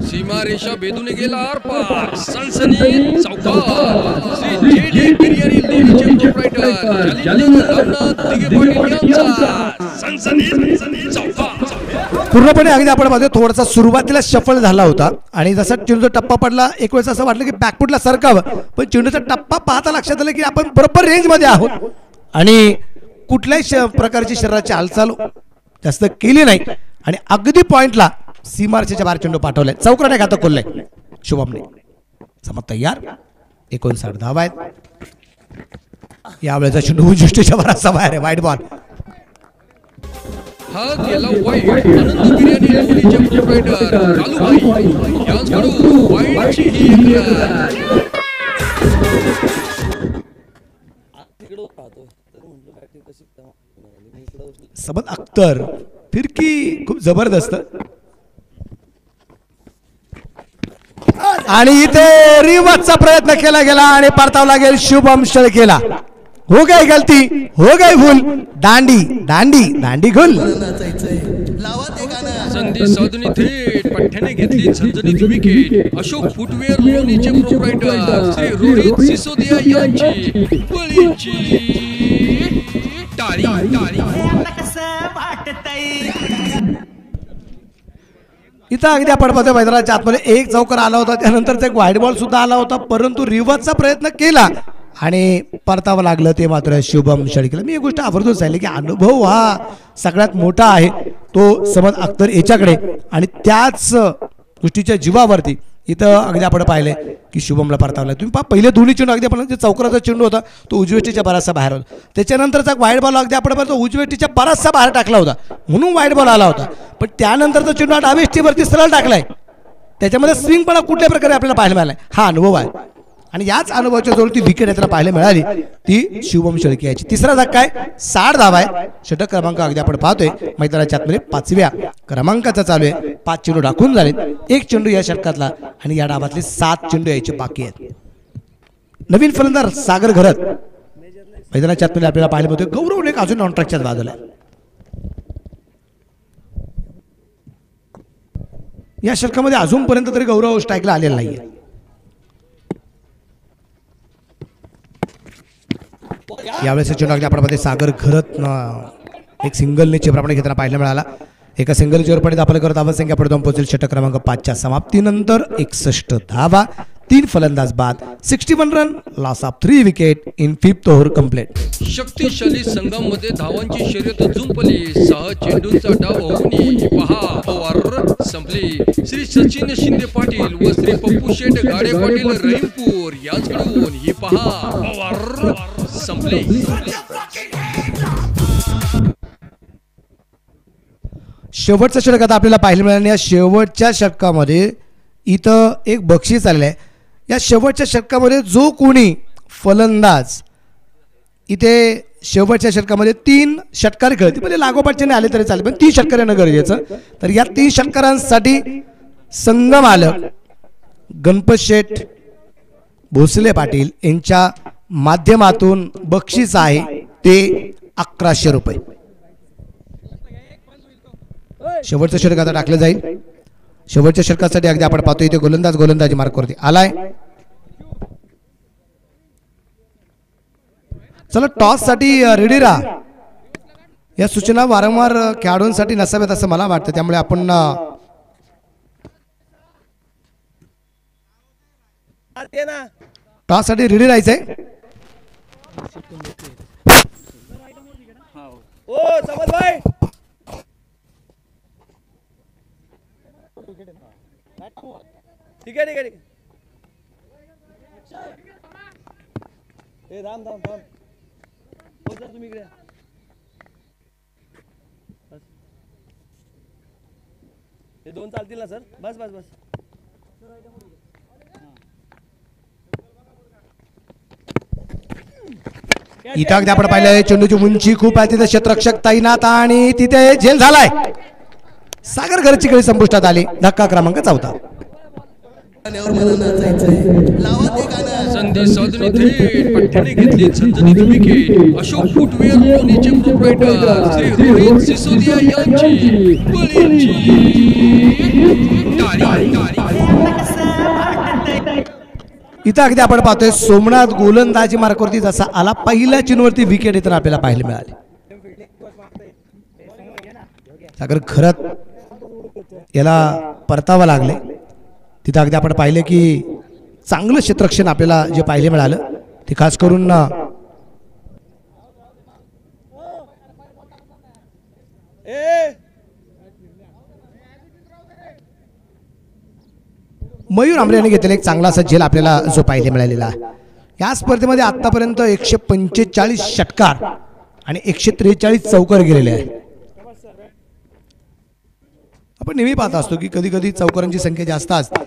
सीमारेषा भेदून गेला आरपार. सनसनी चौकार. श्री जे बिर्याणी लोणीचे प्रोप्रायटर जालिंदर रामनाथ दिघे पाटील यांचा सनसनी चौकार. पूर्णपणे अगदी आपण पाहतोय थोडासा सुरुवातीला शफल झाला होता आणि जसा चेंडूचा टप्पा पडला एक वेळेस असं वाटलं की बॅकफुटला सरकावं, पण चेंडूचा टप्पा पाहता लक्षात आलं की आपण बरोबर रेंजमध्ये आहोत आणि कुठल्याही प्रकारची शरीराची हालचाल जास्त केली नाही आणि अगदी पॉइंटला सीमारेषेच्या बाहेर चेंडू पाठवलाय. चौकाने घातक खोललाय शुभमने. समज तयार. 59 धावा आहेत. यावेळेचा चेंडू उजिष्टीच्या बराचसा बाहेर आहे. वाईट बॉल. हा गेला वाईट. आनंद बिर्याणी लोणीचे प्रोप्रायटर कालूभाई यांच्याकडून वाईटची ही समद अख्तर फिरकी खूप जबरदस्त आणि इथे रिवर्सचा प्रयत्न केला गेला आणि परतावा लागेल शुभम शेळकेला. हो गई गलती, हो गई भूल. दांडी दांडी दांडी गुल. नाचायचंय लावा ते गाणं. संधी साधून थेट पठ्याने घेतली झणझणीत विकेट. अशोक फुटवेअर लोणीचे प्रोप्रायटर श्री रोहित सिसोदिया यांची बळीची टाळी टाळी. इथं अगदी आपण पाहतोय मैदानाच्या आतमध्ये एक चौकार आला होता, त्यानंतरचा एक व्हाईट बॉल सुद्धा आला होता, परंतु रिव्हर्सचा प्रयत्न केला आणि परतावं लागलं ते मात्र शुभम शेळकेला. मी एक गोष्ट आवर्जून सांगितली की अनुभव हा सगळ्यात मोठा आहे तो समज अख्तर याच्याकडे आणि त्याच गोष्टीच्या जीवावरती इथं अगदी आपण पाहिलंय की शुभमला परतावला. तुम्ही पहा पहिले दोन्ही चेंडू अगदी आपण जे चौकाराचा चेंडू होता तो उजवेष्टीच्या बराचसा बाहेर होता, त्याच्यानंतरचा वाईट बॉल अगदी आपण पाहतो उजवेष्टीच्या बराचसा बाहेर टाकला होता म्हणून वाईट बॉल आला होता, पण त्यानंतरचा चेंडू हा डावेष्टीवरती सरळ टाकलाय, त्याच्यामध्ये स्विंगपणा कुठल्या प्रकारे आपल्याला पाहायला मिळालाय हा अनुभव आहे. आणि याच अनुभवाच्या जोर ती विकेट यात्रा पाहायला मिळाली ती शुभम शेळके याची. तिसरा धक्का आहे 60 धावा आहे. षटक क्रमांक अगदी आपण पाहतोय मैदानाच्या आतमध्ये 5व्या क्रमांकाचा चालू आहे. 5 चेंडू राखून झालेत, 1 चेंडू या षटकातला आणि या डावातले 7 चेंडू यायचे बाकी आहेत. नवीन फलंदाज सागर घरत मैदानाच्या आतमध्ये आपल्याला पाहायला मिळतोय. गौरव एक अजून कॉन्ट्रॅक्टच्या बाजूला आहे. या षटकामध्ये अजूनपर्यंत तरी गौरव स्ट्राईकला आलेला नाहीये. यावेळेस चेंडू अगदी आपण मध्ये सागर घरत एक सिंगलने चेपरापणे घेताना पाहायला मिळाला. एका सिंगल चेपरापणे दाखल करत धावसंख्या पुढे 2 पोहोचेल. षटक क्रमांक 5च्या समाप्तीनंतर 61 धावा, 3 फलंदाज बाद, 61 run, loss of 3 wicket in 5th over complete. शक्तिशाली संघामध्ये धावांची शर्यत जुंपली. 6 चेंडूंचा डाव होऊन ही पहा ओव्हर संपली. श्री सचिन शिंदे पाटील व श्री पप्पू शेठ गाडे पाटील रहीमपूर याचकडून ही पहा ओव्हर संपली. शेवटचं षटक आता आपल्याला पाहायला मिळालं. या शेवटच्या षटकामध्ये इथं एक बक्षीस आलेलं आहे. या शेवटच्या षटकामध्ये जो कोणी फलंदाज इथे शेवटच्या षटकामध्ये 3 षटकार खेळतील म्हणजे लागोपाठचे नाही आले तरी चालेल, पण 3 षटकार येणं गरजेचं. तर या 3 षटकारांसाठी संगमालक गणपत शेठ भोसले पाटील यांच्या माध्यमातून बक्षीस आहे ते 1100 रुपये. शेवटचं षटक आता टाकलं जाईल. शेवटच्या षटकासाठी अगदी आपण पाहतो इथे गोलंदाजी मार्कवरती आलाय. चला टॉस साठी रेडी राहा. या सूचना वारंवार खेळाडूंसाठी नसाव्यात असं मला वाटतं, त्यामुळे आपण टॉस साठी रेडी राहायचंय. ठीक आहे ठीक आहे. ए राम राम राम हो सर तुम्ही इकडे हे 2 चालतील ना सर. बस बस बस. इथं अगदी आपण पाहिलंय चेंडूची उंची खूप आहे, तिथे क्षेत्ररक्षक तैनात आणि तिथे झेल झालाय. सागर घरची खेळी संपुष्टात आली. धक्का क्रमांक 4. गाण्यावर मला नाचायचंय लावा ते गाणं. संधी साधून थेट पठ्याने घेतली झणझणीत विकेट. अशोक फुटवेअर लोणीचे प्रोप्रायटर श्री रोहित सिसोदिया यांची बळीची टाळी टाळी. इथं अगदी आपण पाहतोय सोमनाथ गोलंदाजी मार्कवरती जसा आला पहिल्या चेंडूवरती विकेट येताना आपल्याला पाहायला मिळाली. सागर खरंच याला परतावा लागले. तिथं अगदी आपण पाहिले की चांगलं क्षेत्ररक्षण आपल्याला जे पाहायला मिळालं ते खास करून मयूर आंबरे यांनी घेतलेला एक चांगला असा झेल आपल्याला जो पाहायला मिळालेला आहे. या स्पर्धेमध्ये आतापर्यंत 145 षटकार आणि 143 चौकार गेलेले आहेत. आपण नेहमी पाहत असतो की कधी कधी चौकारांची संख्या जास्त असते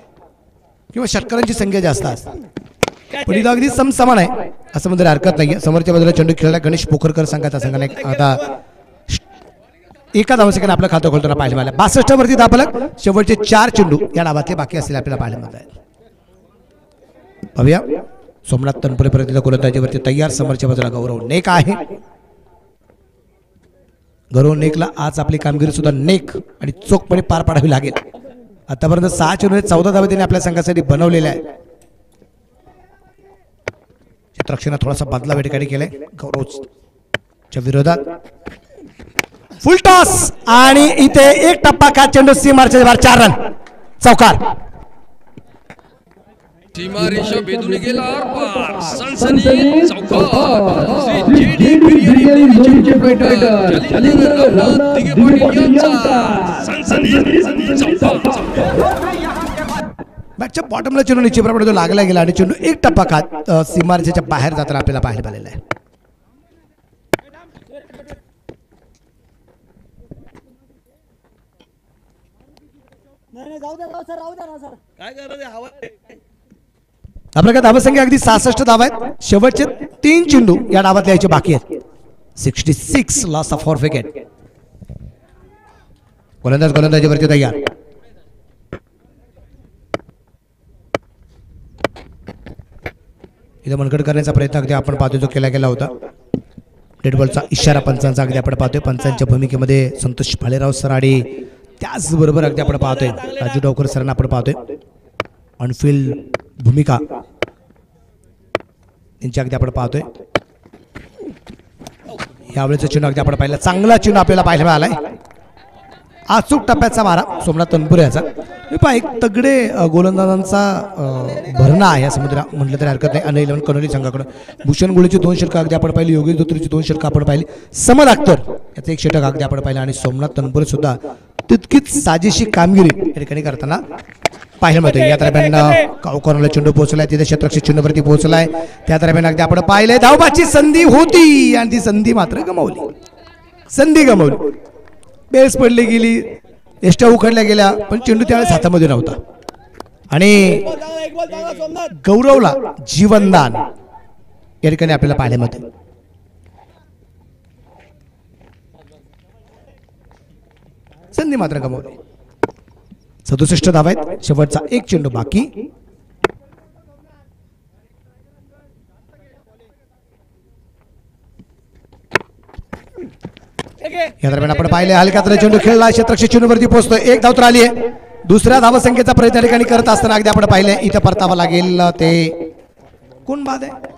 किंवा षटकारांची संख्या जास्त असते, पण इथं अगदी समसमान आहे. असं म्हणजे हरकत नाही. समोरच्या बाजूला चेंडू खेळला गणेश पोखरकर संघाचा संघाने आता एका धावसंख्येने आपलं खातं खोलताना पाहायला मिळालं. 62 वरती दाबलक. शेवटचे 4 चेंडू या डावातले बाकी असलेले आपल्याला पाहायला मिळत आहेत. पाहूया सोमनाथ तनपुरे प्रतिनिधी गोलंदाजीवरती तयार. समोरच्या बाजूला गौरव नेक आहे. गौरव नेकला आज आपली कामगिरी सुद्धा नेक आणि चोखपणे पार पाडावी लागेल. आतापर्यंत 6 चेंडू 14 धावा त्याने आपल्या संघासाठी बनवलेल्या आहे. चित्रक्षणा थोडासा बदलाव या ठिकाणी केलाय गौरवच्या विरोधात. फुल टॉस आणि इथे एक टप्पा का चेंडू सीमारच्या बाहेर 4 रन चौकार. सीमारेषा भेदून गेला आरपार. सनसनी चौकार. श्री JD बिर्याणी लिमिटेडचे ऑपरेटर जालिंदर रामनाथ दिघे पाटील यांचा सनसनी चौकार. बॅटच्या बॉटमला चेंडू निश्चित प्रमाणात लागला गेला आणि चेंडू एक टप्पा खात सीमारेषेच्या बाहेर जाताना आपल्याला पाहायला मिळालेला आहे. नाही जाऊ द्या सर, राहू द्या ना सर. काय गरज आहे हवा आपल्याकडे धावसंख्या अगदी 66 धावा आहेत. शेवटचे 3 चेंडू या डावात यायचे बाकी आहेत. 66 लॉस ऑफ 4 विकेट. गोलंदाजीवरती तयार. इथे मनगड करण्याचा प्रयत्न अगदी आपण पाहतो जो केला गेला होता. डेड बॉलचा इशारा पंचांचा अगदी आपण पाहतोय. पंचांच्या भूमिकेमध्ये संतोष भालेराव सराडे, त्याचबरोबर अगदी आपण पाहतोय राजू डावकर सरांना आपण पाहतोय. ऑनफिल्ड भूमिका त्यांची अगदी आपण पाहतोय. यावेळेचा चेंडू अगदी आपण पाहिला. चांगला चेंडू आपल्याला पाहायला मिळालाय. अचूक टप्प्याचा मारा सोमनाथ तनपुरे याचा. एक तगडे गोलंदाजांचा भरणा आहे असं म्हटलं तरी हरकत नाही. अनिल 11 कनोली संघाकडून भूषण गुळेची 2 षटकं अगदी आपण पाहिली. योगेश धोत्रेची 2 षटकं आपण पाहिली. समद अख्तर याचं 1 षटक अगदी आपण पाहिलं आणि सोमनाथ तनपुरे सुद्धा तितकीच साजेशी कामगिरी या ठिकाणी करताना पाहायला मिळते. या दरम्यान कॉर्नरला चेंडू पोहोचलाय. तिथे क्षेत्ररक्षक चेंडूवरती पोहोचलाय. त्या दरम्यान अगदी आपण पाहिलंय धावबाची संधी होती आणि ती संधी मात्र गमावली. संधी गमावली. बेस पडली गेली, एष्ट्या उखडल्या गेल्या, पण चेंडू त्यावेळेस हातामध्ये नव्हता आणि गौरवला जीवनदान या ठिकाणी आपल्याला पाहायला मिळते. संधी मात्र गमावली. 67 धावा आहेत. शेवटचा 1 चेंडू बाकी. या दरम्यान आपण पाहिले हलक्यात चेंडू खेळला. क्षेत्ररक्षक चेंडूवरती पोहोचतोय. 1 धाव तर आली आहे. दुसऱ्या धावसंख्येचा प्रयत्न ठिकाणी करत असताना अगदी आपण पाहिले इथं परतावा लागेल. ते कोण बाद आहे.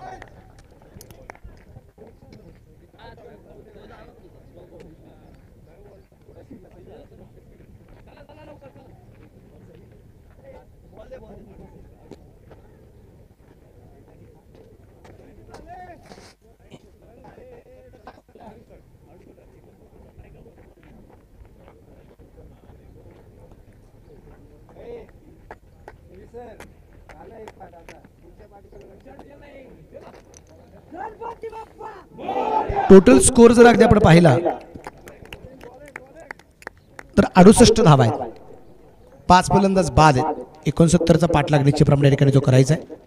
टोटल स्कोर जर अगदी आपण पाहिला तर 68 धावा आहेत. 5 फलंदाज बाद आहेत. 69चा पाठलाग निश्चितप्रमाणे या ठिकाणी जो करायचा आहे.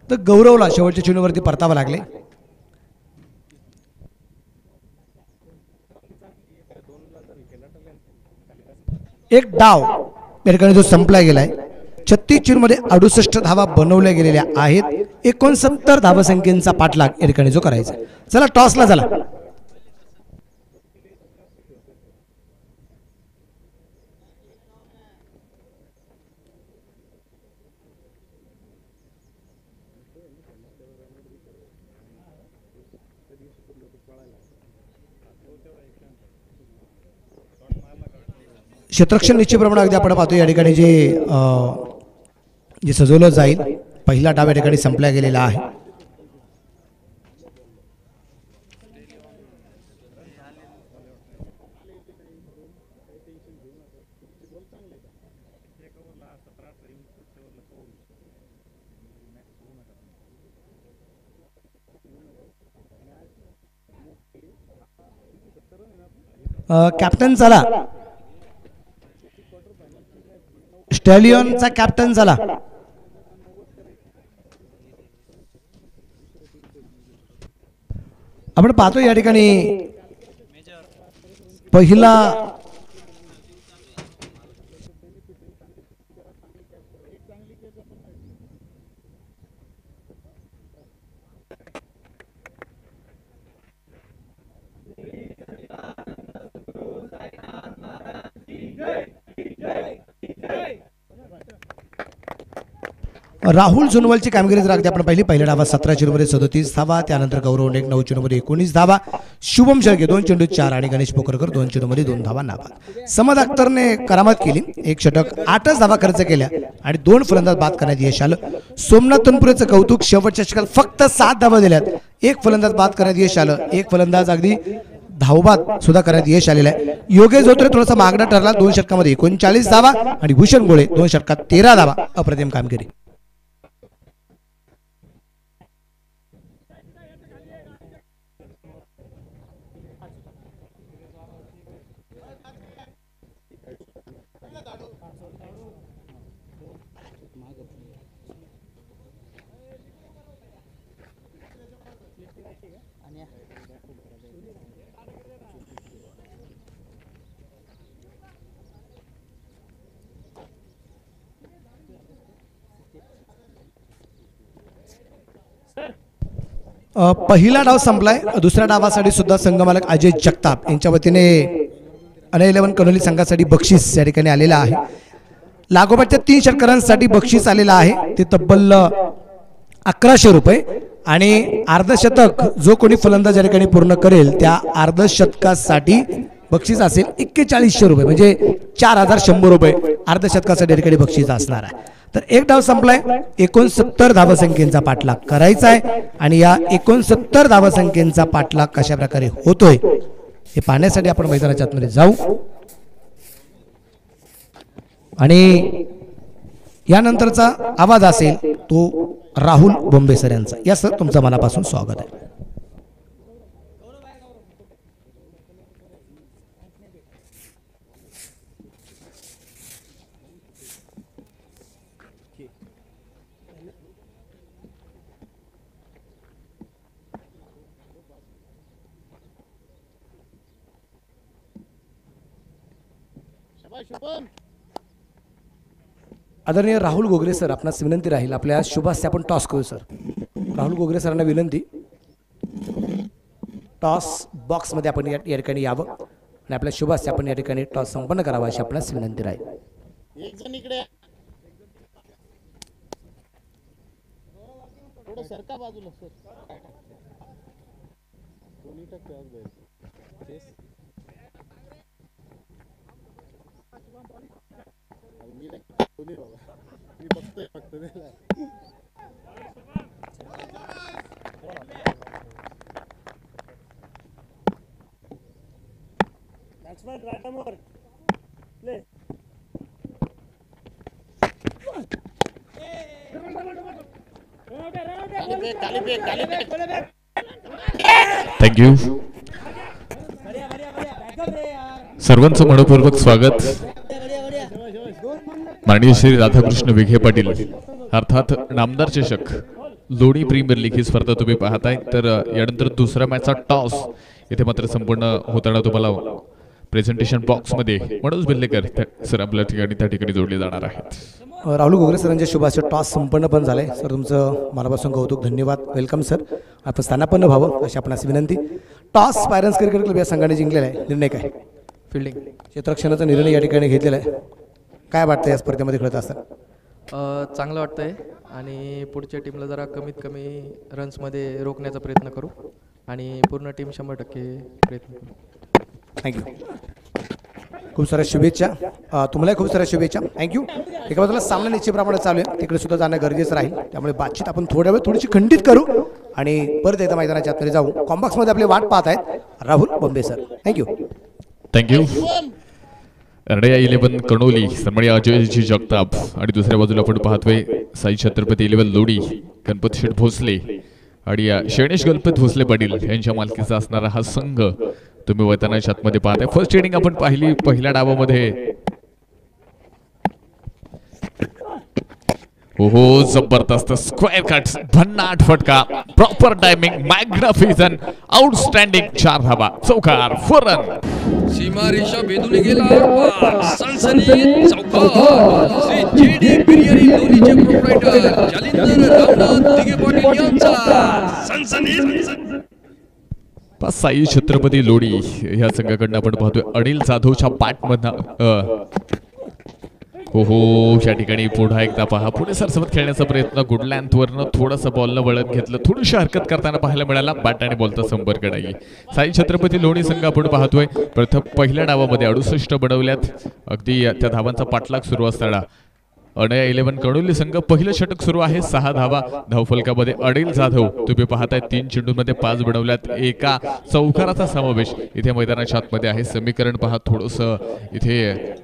तर गौरवला शेवटच्या चेंडूवरती परतावा लागले. एक डाव या ठिकाणी जो संपला गेलाय. 36 चेंडूमध्ये 68 धावा बनवल्या गेलेल्या आहेत. 69 धावसंख्येचा पाठलाग या ठिकाणी जो करायचा. चला टॉसला झाला. क्षेत्ररक्षण निश्चितप्रमाणे अगदी आपण पाहतो या ठिकाणी जे सजवलं जाईल. पहिला डाव या ठिकाणी संपला गेलेला आहे. कॅप्टन चला, स्टॅलियनचा कॅप्टन चला. आपण पाहतो या ठिकाणी पहिला राहुल सोनवलची कामगिरी जर अगदी आपण पाहिली, पहिल्या डावात 17 चेंडूमध्ये 37 धावा, त्यानंतर गौरव नेक 9 चेंडूमध्ये 19 धावा, शुभम शेळके 2 चेंडूत 4 आणि गणेश पोकरकर 2 चेंडूमध्ये 2 धावा नाबाद. समद अख्तरने करामत केली, 1 षटक 8च धावा खर्च केल्या आणि 2 फलंदाज बाद करण्यात यश आलं. सोमनाथ तनपुरेचं कौतुक, शेवटच्या षटकात फक्त 7 धावा दिल्यात, 1 फलंदाज बाद करण्यात यश आलं, 1 फलंदाज अगदी धावबाद सुद्धा करण्यात यश आलेलं आहे. योगेश धोत्रे थोडासा मागणा ठरला, 2 षटकामध्ये 39 धावा आणि भूषण गोळे 2 षटकात 13 धावा. अप्रतिम कामगिरी. पहिला डाव संपलाय. दुसऱ्या डावासाठी सुद्धा संघमालक अजय जगताप यांच्या वतीने अन11 कनोली संघासाठी बक्षीस या ठिकाणी आलेलं आहे. लागोपाठच्या 3 षटकारांसाठी बक्षीस आलेलं आहे, ते तब्बल 1100 रुपये आणि अर्धशतक जो कोणी फलंदाज या ठिकाणी पूर्ण करेल त्या अर्धशतकासाठी बक्षीस असेल 4100 रुपये, म्हणजे 4100 रुपये अर्धशतकासाठी या ठिकाणी बक्षीस असणार आहे. तर एक डाव संपलाय. 69 धावसंख्येचा पाठलाग करायचा आहे आणि या 69 धावसंख्येचा पाठलाग कशा प्रकारे होतोय हे पाहण्यासाठी आपण मैदानाच्या आतमध्ये जाऊ आणि यानंतरचा आवाज असेल तो राहुल बोंबेसर यांचा. या सर, तुमचं मनापासून स्वागत आहे. आदरणीय राहुल गोगरे सर, आपणास विनंती राहील आपल्या शुभास्ते आपण टॉस करू. सर, राहुल गोगरे सरांना विनंती, टॉस बॉक्समध्ये आपण या ठिकाणी यावं आणि आपल्या शुभास्ते आपण या ठिकाणी टॉस संपन्न करावा अशी आपणास विनंती राहील. एक जण इकडे थोडं सरका बाजूला सर. दोन्ही टक्के आज बाहेर मी बघतोय फक्त बॅट्समॅन राटामोर प्ले. थँक्यू. सर्वांचं मनपूर्वक स्वागत. माननीय श्री राधाकृष्ण विखे पाटील अर्थात नामदार चषक लोणी प्रीमियर लीग ही स्पर्धा तुम्ही पाहताय. तर यानंतर दुसऱ्या मॅचचा टॉस इथे मात्र संपूर्ण होताना तुम्हाला प्रेझेंटेशन बॉक्समध्ये मनोज बिल्लेकर सर आपल्या ठिकाणी त्या ठिकाणी जोडले जाणार आहेत. राहुल गोगरे सरांच्या शुभाचे टॉस संपन्न पण झाले. सर, तुमचं मनापासून कौतुक, धन्यवाद, वेलकम सर. आपण स्थानापन्न व्हावं अशी आपणास विनंती. टॉस पायरन्स क्रिकेट क्लब या संघाने जिंकलेला आहे. निर्णय काय? फिल्डिंग क्षेत्ररक्षणाचा निर्णय या ठिकाणी घेतलेला आहे. काय वाटतं या स्पर्धेमध्ये खेळत असताना? चांगलं वाटतंय आणि पुढच्या टीमला जरा कमीत कमी रन्समध्ये रोखण्याचा प्रयत्न करू आणि पूर्ण टीम 100% प्रयत्न करू. थँक्यू. खूप साऱ्या शुभेच्छा. तुम्हालाही खूप साऱ्या शुभेच्छा. थँक्यू. एका बाजूला सामना निश्चितप्रमाणे चालू आहे, तिकडे सुद्धा जाणं गरजेचं राहील. त्यामुळे बातचीत आपण थोड्या वेळ थोडीशी खंडित करू आणि परत एकदा मैदानाच्या आतमध्ये जाऊ. कॉम्बॉक्समध्ये आपले वाट पाहत आहेत Rahul Bombe sir. Thank you. Thank you. रडया 11 कणोली सन्माननीय अजयजी जगताप आणि दुसऱ्या बाजूला आपण पाहतोय साई छत्रपती 11 लोडी गणपती शेठ भोसले आणि शेणेश गणपत भोसले पाटील यांच्या मालकीचा असणारा हा संघ तुम्ही मैदानाच्या आतमध्ये पाहताय. फर्स्ट इनिंग आपण पाहिली. पहिल्या डावामध्ये ओहो जबरदस्त स्क्वेअर कट भन्नाट फटका प्रॉपर टायमिंग मॅग्निफिसंट आउटस्टँडिंग 4 धावा चौकार 4 रन. सीमारेषा भेदून गेला सनसनीत चौकार. श्री जेडी बिर्याणी लोणीचे प्रोप्रायटर जालिंदर रामनाथ दिघे पाटील यांचा सनसनीत. साई छत्रपती लोडी ह्या संघाकडनं आपण पाहतोय अनिल जाधवच्या बॅटमधनं हो या ठिकाणी पुन्हा एकदा पहा पुढे सरसवत खेळण्याचा प्रयत्न गुड लेंथवरनं थोडंसं बॉलनं वळत घेतलं. थोडीशी हरकत करताना पाहायला मिळाला. बॅट आणि बॉलचा संपर्क नाही. साई छत्रपती लोणी संघ आपण पाहतोय प्रथम पहिल्या डावामध्ये 68 बनवल्यात. अगदी त्या धावांचा पाठलाग सुरू असताना अनया 11 कणोली संघ पहिलं षटक सुरू आहे. 6 धावा धावफलकामध्ये अनिल जाधव तुम्ही पाहताय 3 चेंडूंमध्ये 5 बनवल्यात. एका चौकाराचा समावेश इथे मैदानाच्या आतमध्ये आहे. समीकरण पहा थोडंसं इथे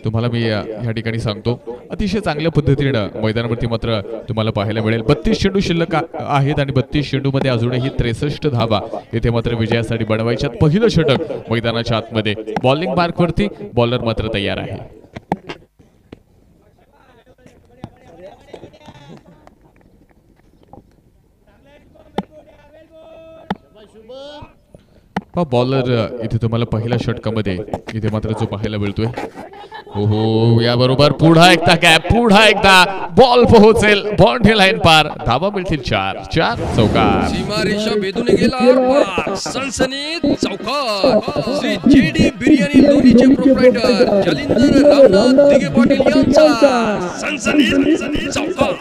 तुम्हाला मी या ठिकाणी सांगतो. अतिशय चांगल्या पद्धतीनं मैदानावरती मात्र तुम्हाला पाहायला मिळेल. 32 चेंडू शिल्लक आहेत आणि 32 चेंडूमध्ये अजूनही 63 धावा इथे मात्र विजयासाठी बनवायच्यात. पहिलं षटक मैदानाच्या आतमध्ये बॉलिंग मार्कवरती बॉलर मात्र तयार आहे. बॉलर इथे तुम्हाला पहिल्या षटकामध्ये इथे मात्र जो पाहायला मिळतोय हो याबरोबर पुन्हा एकदा कॅप पुन्हा एकदा बॉल पोहोचेल बाउंड्री लाईन पार. धावा मिळतील 4 चौकार. सीमारेषा भेदून गेला सनसनीत चौकार. श्री जेडी बिर्याणी लोणीचे प्रोप्रायटर जालिंदर रामनाथ दिघे पाटील यांचा सनसनीत चौकार.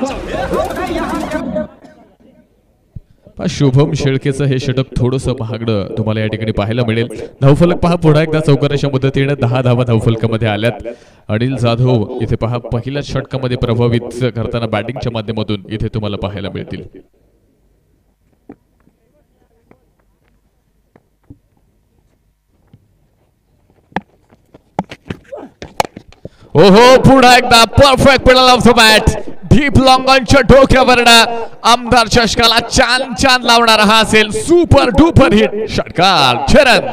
शुभम शेळकेचं हे षटक थोडंसं महागडं तुम्हाला या ठिकाणी पाहायला मिळेल. धावफलक पहा पुन्हा एकदा चौकाराच्या मदतीने 10 धावा धावफलकामध्ये आल्यात. अनिल जाधव इथे पहा पहिल्या षटकामध्ये प्रभावित करताना बॅटिंगच्या माध्यमातून इथे तुम्हाला पाहायला मिळतील. ओहो पुन्हा एकदा perfect pedal off the bat deep लॉंगॉनच्या डोक्यावरनं आमदार चषकाला चान लावणारा हा असेल सुपर डुपर हिट षटकार. चरण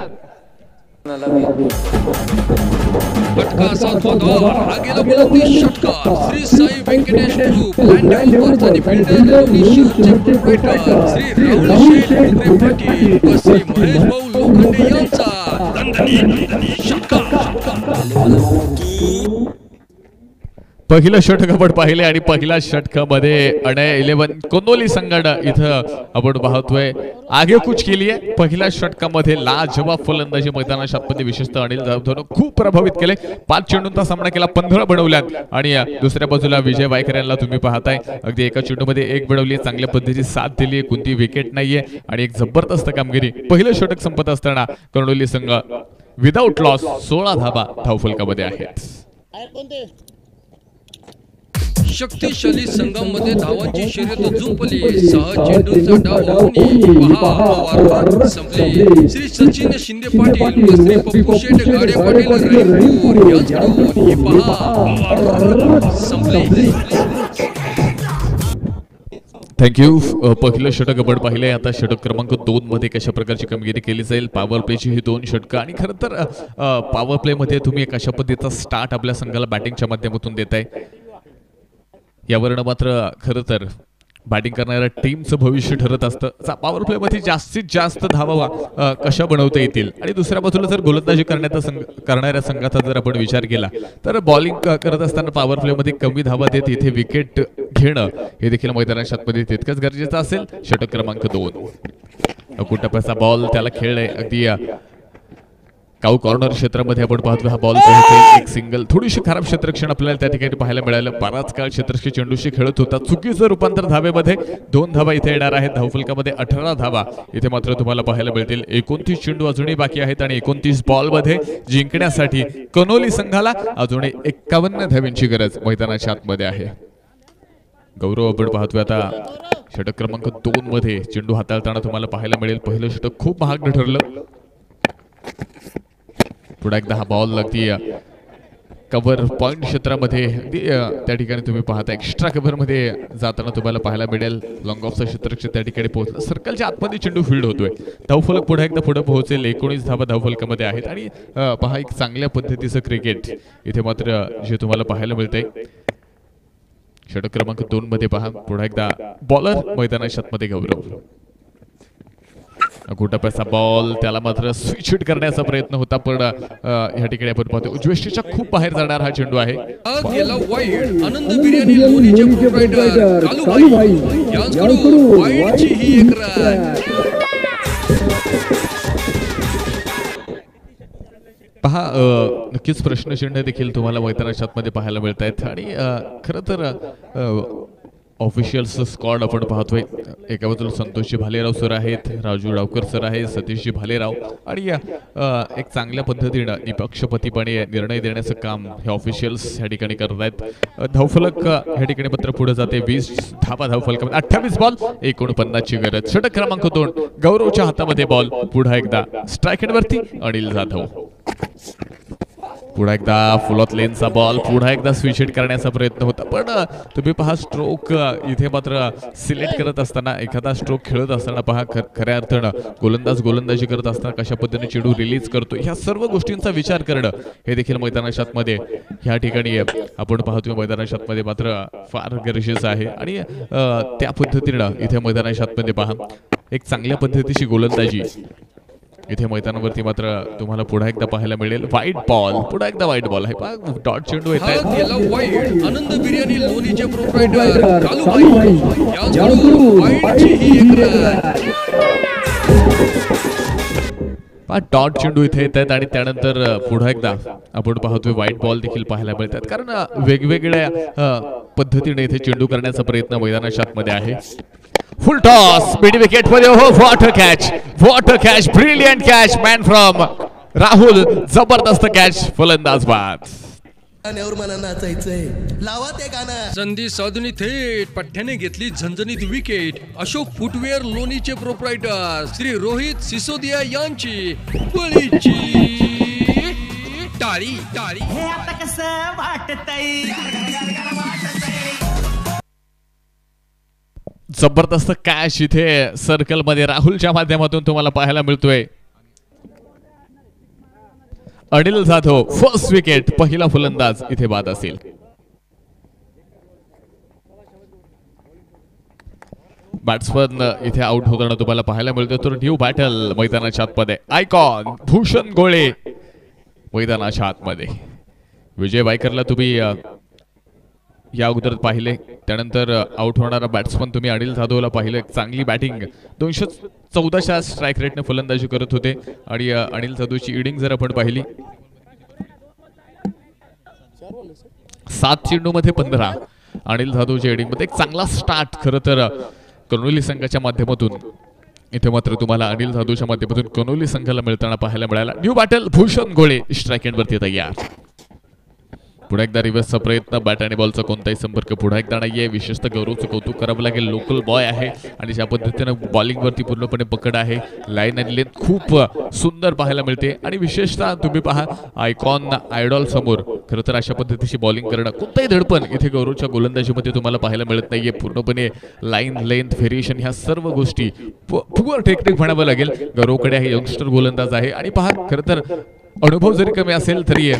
फटका सातवा हा गेला बुलंदी षटकार. श्री साई व्यंकटेश ग्रुप लँड आणि फिल्डर लोणी शिरूरचे प्रोप्रायटर श्री राहुल शेठ दिघे पाटील व श्री महेश भाऊ लोखंडे यांचा दणदणीत षटकार. पहिलं षटक आपण पाहिले आणि पहिल्या षटकामध्ये अनया 11 कोनोली संघानं इथं आपण पाहतोय आगे कुछ केली आहे. पहिल्या षटकामध्ये लाजवाब फलंदाजी मैदानाच्या आतमध्ये विशेषतः अनिल जाधवनं खूप प्रभावित केले. 5 चेंडूंचा सामना केला 15 बनवल्यात आणि दुसऱ्या बाजूला विजय वायकर यांना तुम्ही पाहताय अगदी एका चेंडूमध्ये 1 बनवली. चांगल्या पद्धतीची साथ दिली. कोणती विकेट नाहीये आणि एक जबरदस्त कामगिरी. पहिलं षटक संपत असताना कणोली संघ विदाउट लॉस 16 धावा धावफलकामध्ये आहेत. शक्तिशाली संघामध्ये धावांची शर्यत जुंपली. 6 चेंडूंचा डाव होऊन पहा ओव्हर संपली. श्री सचिन शिंदे पाटील व श्री पप्पू शेठ गाडे पाटील रहीमपूर यांच्याकडून पहा ओव्हर संपली. थँक्यू. पहिलं षटक आपण पाहिलंय. आता षटक क्रमांक 2 मध्ये कशा प्रकारची कामगिरी केली जाईल. पॉवर प्लेची ही 2 षटकं आणि खरं तर पॉवर प्ले मध्ये तुम्ही कशा पद्धतीचा स्टार्ट आपल्या संघाला बॅटिंगच्या माध्यमातून देताय यावरनं मात्र खरं तर बॅटिंग करणाऱ्या टीमचं भविष्य ठरत असतं. पॉवर प्ले मध्ये जास्तीत जास्त धावा कशा बनवता येतील आणि दुसऱ्या बाजूला जर गोलंदाजी करणाऱ्या संघाचा जर आपण विचार केला तर बॉलिंग करत असताना पॉवर प्ले मध्ये कमी धावा देत इथे विकेट घेणं हे देखील मैदानाच्या आतमध्ये तितकंच गरजेचं असेल. षटक क्रमांक 2 कुटप्याचा बॉल त्याला खेळलाय. अगदी काऊ कॉर्नर क्षेत्रामध्ये आपण पाहतो हा बॉल पोहोचेल एक सिंगल. थोडीशी खराब क्षेत्ररक्षण आपल्याला त्या ठिकाणी पाहायला मिळालं. बराच काळ क्षेत्ररक्षण चेंडूशी खेळत होता. चुकीचं रूपांतर धावेमध्ये. 2 धावा इथे येणार आहेत. धावफलकामध्ये 18 धावा इथे मात्र तुम्हाला पाहायला मिळतील. 29 चेंडू अजूनही बाकी आहेत आणि 29 बॉलमध्ये जिंकण्यासाठी कनोली संघाला अजूनही 51 धावांची गरज मैदानाच्या आतमध्ये आहे. गौरव आपण पाहतोय आता षटक क्रमांक 2 मध्ये चेंडू हाताळताना तुम्हाला पाहायला मिळेल. पहिलं षटक खूप महाग ठरलं. पुढे एकदा हा बॉल अगदी कव्हर पॉइंट क्षेत्रामध्ये त्या ठिकाणी तुम्ही पाहता एक्स्ट्रा कव्हर मध्ये जाताना तुम्हाला पाहायला मिळेल. लॉंग ऑफचं क्षेत्ररक्षण त्या ठिकाणी पोहोचलं. सर्कलच्या आतमध्ये चेंडू फील्ड होतोय. धावफलक पुढे एकदा पुढे पोहोचेल. 19 धावा धावफलकामध्ये आहेत आणि पहा एक चांगल्या पद्धतीचं क्रिकेट इथे मात्र जे तुम्हाला पाहायला मिळतंय. षटक क्रमांक 2 मध्ये पहा पुढे एकदा बॉलर मैदानाच्या आतमध्ये गौरव. गोटाप्याचा बॉल त्याला मात्र स्विच हिट करण्याचा प्रयत्न होता पण या ठिकाणी आपण पाहतो उजवेष्टीच्या खूप बाहेर जाणार हा चेंडू आहे. गेला वाईड. आनंद बिर्याणी लोणीचे प्रोप्रायटर कालूभाई यांच्याकडून वाईडची ही एक रन. पहा नक्कीच प्रश्नचिन्ह देखील तुम्हाला मैदानाच्या आतमध्ये पाहायला मिळत आहेत आणि खरं तर ऑफिशियल्स स्क्वॉड आपण पाहतोय. एका बाजूला संतोषजी भालेराव सर आहेत, राजू डावकर सर आहेत, सतीशजी भालेराव आणि एक चांगल्या पद्धतीनं निपक्षपातीपणे निर्णय देण्याचं काम हे ऑफिशियल्स या ठिकाणी करत आहेत. धावफलक या ठिकाणी मात्र पुढे जाते. 20 धावा धावफलकामध्ये 28 बॉल 49 ची गरज. षटक क्रमांक 2 गौरवच्या हातामध्ये बॉल. पुढे एकदा स्ट्राईक एंडवरती अनिल जाधव. पुढे एकदा फुल ऑफ लेनचा बॉल. पुढे एकदा स्विच हिट करण्याचा प्रयत्न होता पण तुम्ही पहा स्ट्रोक इथे मात्र सिलेक्ट करत असताना एखादा स्ट्रोक खेळत असताना पहा खऱ्या अर्थानं गोलंदाजी करत असताना कशा पद्धतीने चेंडू रिलीज करतो ह्या सर्व गोष्टींचा विचार करणं हे देखील मैदानाच्या आतमध्ये ह्या ठिकाणी आपण पाहतोय. मैदानाच्या आतमध्ये मात्र फार गरजेचं आहे आणि त्या पद्धतीनं इथे मैदानाच्या आतमध्ये पहा एक चांगल्या पद्धतीची गोलंदाजी इथे मैदानावरती मात्र तुम्हाला पुढे एकदा पाहायला मिळेल. वाईट बॉल. पुढे एकदा वाईट बॉल आहे. डॉट चेंडू येत आहे. गेला वाईड. आनंद बिर्याणी लोणीचे प्रोप्रायटर कालूभाई यांच्याकडून वाईडची ही एक रन. डॉट चेंडू इथे येत आहेत आणि त्यानंतर पुढे एकदा आपण पाहतोय वाईट बॉल देखील पाहायला मिळतात कारण वेगवेगळ्या पद्धतीने इथे चेंडू करण्याचा प्रयत्न मैदानाच्या आतमध्ये आहे. फुल टॉस मिड विकेट मध्ये. हो what a catch brilliant catch man from Rahul. जबरदस्त कॅच. फलंदाज बाद. गाण्यावर मला नाचायचंय. लावा ते गाणं. संधी साधून थेट पठ्ठ्याने घेतली झणझणीत विकेट. अशोक फुटवेअर लोणीचे प्रोप्रायटर श्री रोहित सिसोदिया यांची बळीची टाळी. हे आता कसं वाटतंय. जबरदस्त कॅच इथे सर्कल मध्ये राहुलच्या माध्यमातून तुम्हाला पाहायला मिळतोय. Anil Jadhav first wicket. पहिला फलंदाज इथे बाद असेल. बॅट्समन इथे आउट होताना तुम्हाला पाहायला मिळतोय. तर न्यू बॅटल मैदानाच्या आतमध्ये. आयकॉन भूषण गोळे मैदानाच्या आतमध्ये. विजय वायकरला तुम्ही या अगोदर पाहिले. त्यानंतर आउट होणारा बॅट्समन तुम्ही अनिल जाधवला पाहिलं. चांगली बॅटिंग. 214च्या स्ट्राईक रेटने फलंदाजी करत होते आणि अनिल जाधवची इनिंग जर आपण पाहिली 7 चेंडूमध्ये 15. अनिल जाधवच्या इनिंग मध्ये एक चांगला स्टार्ट खरं तर कनोली संघाच्या माध्यमातून इथे मात्र तुम्हाला अनिल जाधवच्या माध्यमातून कनोली संघाला मिळताना पाहायला मिळाला. न्यू बॅटल भूषण गोळे स्ट्राईक एंडवरती तयार. पुढे एकदा रिव्हर्सचा प्रयत्न. बॅट आणि बॉलचा कोणताही संपर्क पुढे एकदा नाहीये. विशेषतः गौरवचं कौतुक करावं लागेल. लोकल बॉय आहे आणि ज्या पद्धतीनं बॉलिंगवरती पूर्णपणे पकड आहे. लाईन आणि लेंथ खूप सुंदर पाहायला मिळते आणि विशेषतः तुम्ही पहा आयकॉन आयडॉल समोर खरं तर अशा पद्धतीची बॉलिंग करणं कोणताही धडपण इथे गौरवच्या गोलंदाजीमध्ये तुम्हाला पाहायला मिळत नाहीये. पूर्णपणे लाईन लेंथ व्हेरिएशन ह्या सर्व गोष्टी पुअर टेक्निक म्हणावं लागेल. गौरवकडे आहे. यंगस्टर गोलंदाज आहे आणि पहा खरं तर अनुभव जरी कमी असेल तरी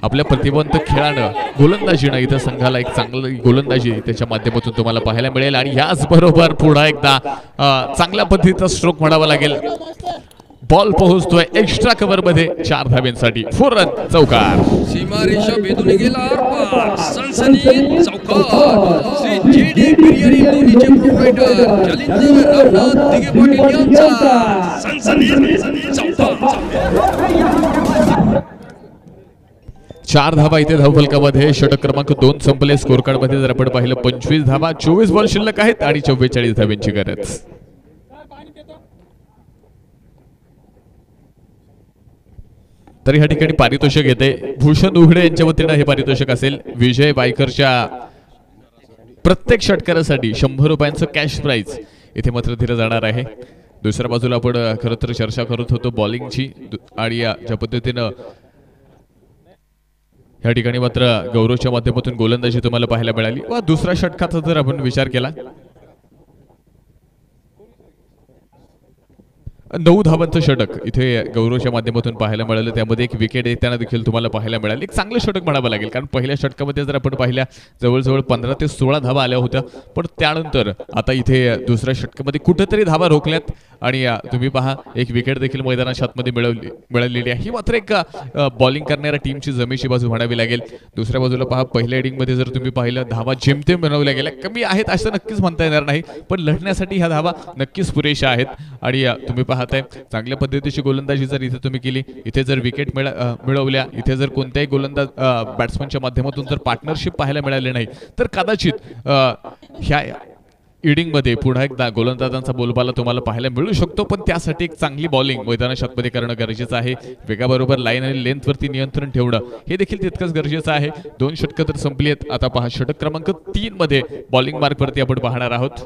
आपल्या प्रतिबंध खेळानं गोलंदाजीनं इथं संघाला एक चांगली गोलंदाजी त्याच्या माध्यमातून तुम्हाला पाहायला मिळेल आणि याचबरोबर पुन्हा एकदा चांगल्या पद्धतीचा स्ट्रोक म्हणावा लागेल. बॉल पोहोचतोय एक्स्ट्रा कव्हर मध्ये 4 धाब्यांसाठी. 4 रन चौकार. सीमारेषा भेदून गेला आरपार. सनसनी चौकार. श्री जेडी बिर्याणी लोणीचे प्रोप्रायटर जालिंदर रामनाथ दिघे पाटील यांचा सनसनी चौकार. 4 धावा इथे धावफलकामध्ये. षटक क्रमांक 2 संपले. स्कोर कार्ड मध्ये जर आपण पाहिलं 25 धावा, 24 बॉल शिल्लक आहेत आणि 44 धाव्यांची गरज. तरी ह्या ठिकाणी पारितोषिक येते भूषण उघडे यांच्या वतीनं. हे पारितोषिक असेल विजय वायकरच्या प्रत्येक षटकारासाठी 100 रुपयांचं कॅश प्राइज इथे मात्र दिलं जाणार आहे. दुसऱ्या बाजूला आपण खरं तर चर्चा करत होतो बॉलिंगची आणि ज्या पद्धतीनं या ठिकाणी मात्र गौरवच्या माध्यमातून गोलंदाजी तुम्हाला पाहायला मिळाली. व दुसऱ्या षटकाचा जर आपण विचार केला 9 धावांचं षटक इथे गौरवच्या माध्यमातून पाहायला मिळालं. त्यामध्ये एक विकेट येताना देखील तुम्हाला पाहायला मिळाली. एक चांगलं षटक म्हणावं लागेल, कारण पहिल्या षटकामध्ये जर आपण पाहिल्या जवळजवळ 15 ते 16 धावा आल्या होत्या. पण त्यानंतर आता इथे दुसऱ्या षटकामध्ये कुठेतरी धावा रोखल्यात आणि तुम्ही पहा एक विकेट देखील मैदानाच्या आतमध्ये मिळालेली आहे. ही मात्र एक बॉलिंग करणाऱ्या टीमची जमेची बाजू म्हणावी लागेल. दुसऱ्या बाजूला पहा पहिल्या इनिंगमध्ये जर तुम्ही पाहिलं धावा जेमतेम बनवल्या गेल्या. कमी आहेत असं नक्कीच म्हणता येणार नाही, पण लढण्यासाठी ह्या धावा नक्कीच पुरेशा आहेत. आणि तुम्ही पाहताय चांगल्या पद्धतीची गोलंदाजी जर इथे तुम्ही केली, इथे जर विकेट मिळवल्या, इथे जर कोणत्याही गोलंदाज बॅट्समनच्या माध्यमातून जर पार्टनरशिप पाहायला मिळाली नाही तर कदाचित ह्या इनिंगमध्ये पुन्हा एकदा गोलंदाजांचा बोलबाला तुम्हाला पाहायला मिळू शकतो. पण त्यासाठी एक चांगली बॉलिंग मैदानाच्या आतमध्ये करणं गरजेचं आहे. वेगाबरोबर लाईन आणि लेंथवरती नियंत्रण ठेवणं हे देखील तितकंच गरजेचं आहे. 2 षटकं तर संपली आहेत. आता पहा षटक क्रमांक 3 मध्ये बॉलिंग मार्कवरती आपण पाहणार आहोत.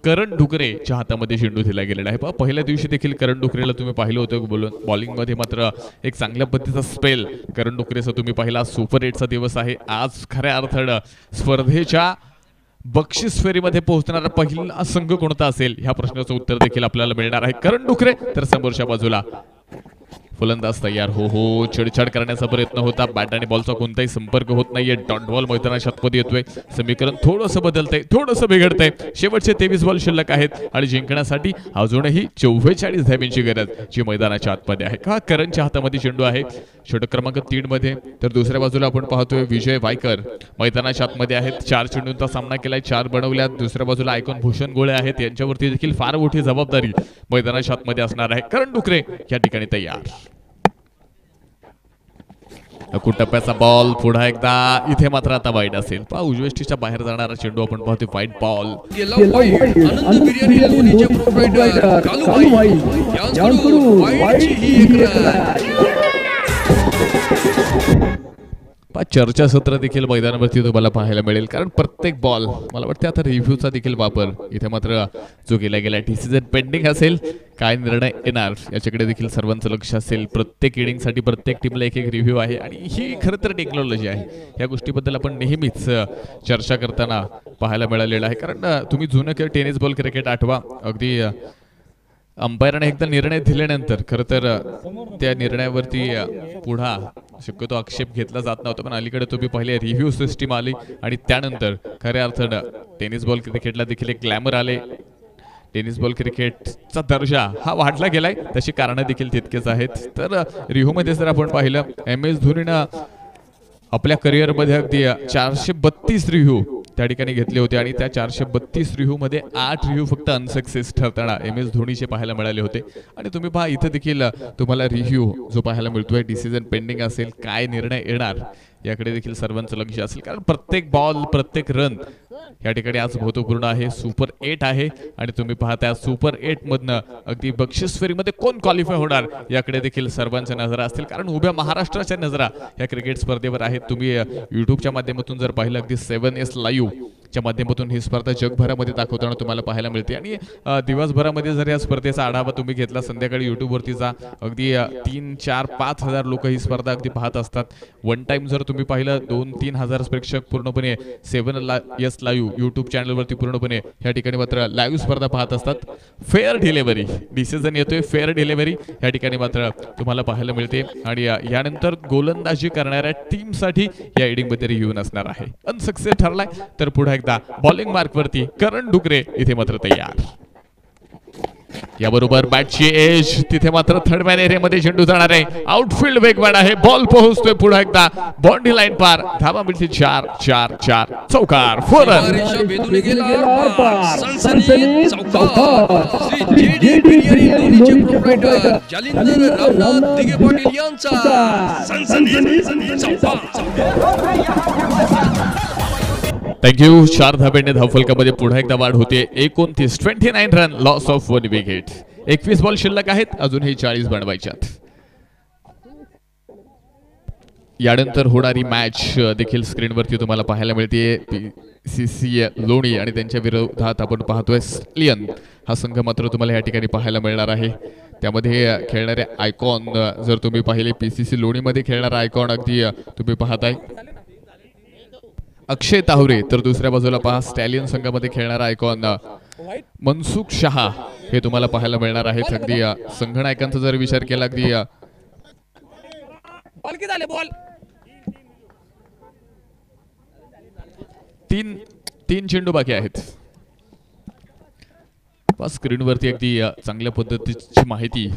करण डुकरेच्या हातामध्ये चेंडू दिला गेलेला आहे. पहिल्या दिवशी देखील करण डुकरेला तुम्ही पाहिलं होतं बॉलिंगमध्ये मात्र एक चांगल्या पद्धतीचा स्पेल करण डुकरेचा तुम्ही पाहिला. सुपर 8चा दिवस आहे आज. खऱ्या अर्थानं स्पर्धेच्या बक्षीस फेरीमध्ये पोहोचणारा पहिला संघ कोणता असेल ह्या प्रश्नाचं उत्तर देखील आपल्याला मिळणार आहे. करण डुकरे तर समोरच्या बाजूला फलंदाज तयार. हो छेडछाड करण्याचा प्रयत्न होता. बॅट आणि बॉलचा कोणताही संपर्क होत नाहीये. डॉट बॉल मैदानाच्या आतमध्ये येतोय. समीकरण थोडंसं बदलतंय, थोडंसं बिघडतंय. शेवटचे 23 बॉल शिल्लक आहेत आणि जिंकण्यासाठी अजूनही 44 धाव्यांची गरज जी मैदानाच्या आतमध्ये आहे. का करणच्या हातामध्ये चेंडू आहे षटक क्रमांक 3 मध्ये. तर दुसऱ्या बाजूला आपण पाहतोय विजय वायकर मैदानाच्या आतमध्ये आहेत. 4 चेंडूंचा सामना केलाय, 4 बनवल्यात. दुसऱ्या बाजूला आयकॉन भूषण गोळे आहेत. यांच्यावरती देखील फार मोठी जबाबदारी मैदानाच्या आतमध्ये असणार आहे. करण डुकरे या ठिकाणी तयार. टप्प्याचा बॉल पुन्हा एकदा इथे मात्र आता वाईट असेल. पहा उजवेष्टीच्या बाहेर जाणारा चेंडू आपण पाहतोय. वाईट बॉल. आनंद बिर्याणी लोणीचे प्रोप्रायटर कालूबाई यांच्याकडून वाईटची ही एक चर्चासत्र देखील मैदानावरती तुम्हाला पाहायला मिळेल, कारण प्रत्येक बॉल मला वाटतं आता रिव्ह्यूचा देखील वापर इथे मात्र जो केला गेला. डिसिजन पेंडिंग असेल, काय निर्णय येणार याच्याकडे देखील सर्वांचं लक्ष असेल. प्रत्येक इनिंगसाठी प्रत्येक टीमला एक रिव्ह्यू आहे आणि ही खरं तर टेक्नॉलॉजी आहे. या गोष्टीबद्दल आपण नेहमीच चर्चा करताना पाहायला मिळालेलं आहे. कारण तुम्ही जुनं टेनिस बॉल क्रिकेट आठवा. अगदी अंपायरने एकदा निर्णय दिल्यानंतर खरं तर त्या निर्णयावरती पुढा शक्यतो आक्षेप घेतला जात नव्हता. पण अलीकडे तुम्ही पहिले रिव्ह्यू सिस्टीम आली आणि त्यानंतर खऱ्या अर्थानं टेनिस बॉल क्रिकेटला देखील एक ग्लॅमर आले. टेनिस बॉल क्रिकेटचा दर्जा हा वाढला गेलाय. तशी कारणं देखील तितकेच आहेत. तर रिव्ह्यूमध्ये जर आपण पाहिलं MS धोनीनं आपल्या करिअरमध्ये अगदी 432 रिव्ह्यू त्या ठिकाणी घेतले होते आणि त्या 432 रिव्ह्यू मध्ये 8 रिव्ह्यू फक्त अनसक्सेस ठरताना MS धोनीचे पाहायला मिळाले होते. आणि तुम्ही पहा इथे देखील तुम्हाला रिव्ह्यू जो पाहायला मिळतोय डिसिजन पेंडिंग असेल, काय निर्णय येणार याकडे देखील सर्वांचं लक्ष असेल. कारण प्रत्येक बॉल प्रत्येक रन या ठिकाणी आज महत्वपूर्ण आहे. सुपर 8 आहे आणि तुम्ही पाहता सुपर 8 मधनं अगदी बक्षीस फेरीमध्ये कोण क्वालिफाय होणार याकडे देखील सर्वांच्या नजरा असतील. कारण उभ्या महाराष्ट्राच्या नजरा या क्रिकेट स्पर्धेवर आहेत. तुम्ही युट्यूबच्या माध्यमातून जर पाहिलं अगदी 7S लाईव्ह च्या माध्यमातून ही स्पर्धा जगभरामध्ये दाखवताना तुम्हाला पाहायला मिळते. आणि दिवसभरामध्ये जर या स्पर्धेचा आढावा तुम्ही घेतला, संध्याकाळी युट्यूबवरती जा, अगदी 3, 4, 5 हजार लोक ही स्पर्धा अगदी पाहत असतात. वन टाइम जर तुम्ही पाहिलं 2-3 हजार प्रेक्षक पूर्णपणे 7S लाईव्ह युट्यूब चॅनलवरती पूर्णपणे या ठिकाणी मात्र लाईव्ह स्पर्धा पाहत असतात. फेअर डिलिव्हरी डिसिजन येतोय, फेअर डिलिव्हरी या ठिकाणी मात्र तुम्हाला पाहायला मिळते. आणि यानंतर गोलंदाजी करणाऱ्या टीमसाठी या इनिंगमध्ये रिव्ह्यू नसणार आहे. अनसक्सेस ठरलाय तर पुढे एकदा बॉलिंग मार्क वरती करण डुकरे इथे मात्र तयार. याबरोबर बॅटची एज तिथे मात्र थर्ड मॅन एरियामध्ये चेंडू जाणार आहे. आउटफील्ड वेगवान आहे. बॉल पोहोचतोय पुन्हा एकदा बाउंड्री लाईन पार. धावा मिळते 4-4-4. चौकार फोर रन. रेषा भेदून गेला सनसनी चौकार. श्री जे.डी. बिर्याणी लोणीचे प्रोप्रायटर जालिंदर रामनाथ दिघे पाटील यांचा सनसनी चौकार. थँक्यू. 4 धाब्याने धावफलकामध्ये पुन्हा एकदा वाढ होते. 29 run. Loss of 1 wicket. 21 ball शिल्लक आहेत. अजूनही 40 बनवायच्यात. यानंतर होणारी मॅच देखील स्क्रीनवरती तुम्हाला पाहायला मिळते. PCC लोणी आणि त्यांच्या विरोधात आपण पाहतोय स्टॅलियन हा संघ मात्र तुम्हाला या ठिकाणी पाहायला मिळणार आहे. त्यामध्ये खेळणारे आयकॉन जर तुम्ही पाहिले PCC लोणीमध्ये खेळणारा आयकॉन अगदी तुम्ही पाहताय अक्षय ताहुरे. तर दुसऱ्या बाजूला पहा स्टॅलियन संघामध्ये खेळणारा आयकॉन मनसुख शहा हे तुम्हाला पाहायला मिळणार आहेत. अगदी संघनायकांचा जर विचार केला अगदी तीन चेंडू बाकी आहेत. स्क्रीनवरती अगदी चांगल्या पद्धतीची माहिती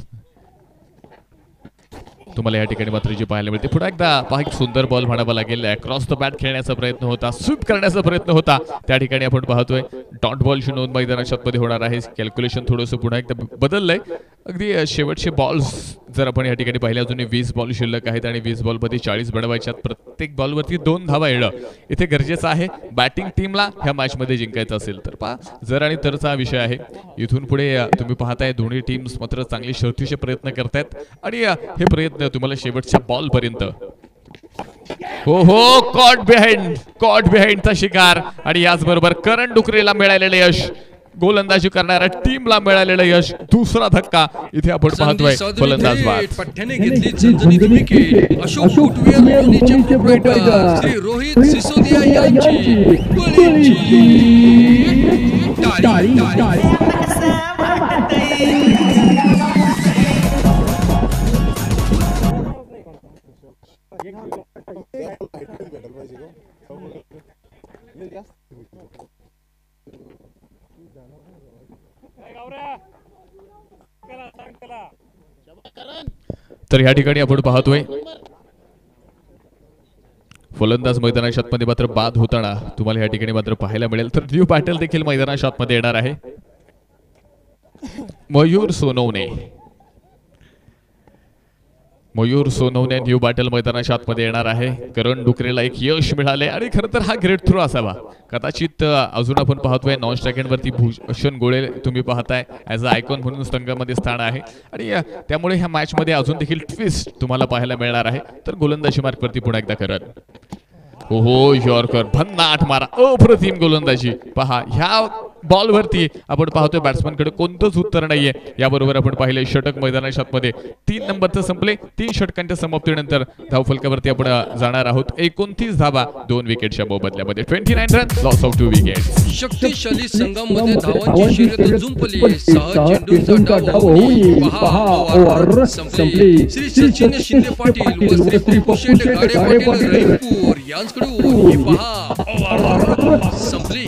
तुम्हाला या ठिकाणी मात्र जी पाहायला मिळते. पुन्हा एकदा पहा एक सुंदर बॉल म्हणावा लागेल. क्रॉस द बॅट खेळण्याचा प्रयत्न होता. स्वीप करण्याचा प्रयत्न होता. त्या ठिकाणी आपण पाहतोय डॉट बॉलची नोंद मैदानाच्या मध्ये होणार आहे. कॅल्क्युलेशन थोडंसं पुन्हा एकदा बदललंय. अगदी शेवटचे बॉल्स जर आपण या ठिकाणी पाहिले अजून 20 बॉल शिल्लक आहेत आणि 20 बॉलमध्ये 40 बनवायच्यात. प्रत्येक बॉलवरती 2 धावा येणं इथे गरजेचं आहे. बॅटिंग टीमला ह्या मॅचमध्ये जिंकायचं असेल तर पहा जर आणि तरचा हा विषय आहे. इथून पुढे तुम्ही पाहताय दोन्ही टीम्स मात्र चांगले शर्थीचे प्रयत्न करतायत आणि हे प्रयत्न तुम्हाला शेवटच्या बॉल पर्यंत हो कॉट बिहाइंडचा शिकार आणि याचबरोबर करण डुकरेला मिळालेलं यश. गोलंदाजी करणाऱ्या टीमला मिळालेलं यश. दुसरा धक्का इथे आपण पाहतोय. फलंदाज बाद. पठ्याने घेतली झणझणीत विकेट. अशोक फुटवेअर लोणीचे प्रोप्रायटर श्री रोहित सिसोदिया यांची बळींची टाळी. तर या ठिकाणी आपण पाहतोय फलंदाज मैदानाच्या आतमध्ये मात्र बाद होताना तुम्हाला या ठिकाणी मात्र पाहायला मिळेल. तर न्यू बॅटल देखील मैदानाच्या आतमध्ये येणार आहे. मयूर सोनवणे न्यू बॅटल मैदानाच्या आतमध्ये येणार आहे. करण डुकरेला एक यश मिळाले आणि खरं तर हा ग्रेट थ्रो असावा. कदाचित अजून आपण पाहतोय नॉन स्ट्रायकरवरती भूषण गोळे तुम्ही पाहताय ॲज अ आयकॉन म्हणून संघामध्ये स्थान आहे आणि त्यामुळे ह्या मॅचमध्ये अजून देखील ट्विस्ट तुम्हाला पाहायला मिळणार आहे. तर गोलंदाजी मार्कवरती पुन्हा एकदा करण हो यॉर्कर भन्नाट मारा. अप्रतिम गोलंदाजी पहा. ह्या बॉलवरती आपण पाहतोय बॅट्समॅनकडे कोणतंच उत्तर नाहीये. याबरोबर आपण पाहिले षटक मैदानाच्या आतमध्ये 3 नंबरचं संपले. 3 षटकांच्या समाप्तीनंतर धावफलकावरती आपण जाणार आहोत. 29 धावा 2 विकेटच्या मोबदल्यामध्ये. 29 रन. Loss of 2 wicket. शक्तिशाली संघामध्ये धावांची शर्यत जुंपली. 6 चेंडूंचा डाव पहा ओव्हर संपली. श्री सचिन शिंदे पाटील व श्री पप्पूशेठ गाडे पाटील रहीमपूर यांच्याकडून ही पहा ओव्हर संपली.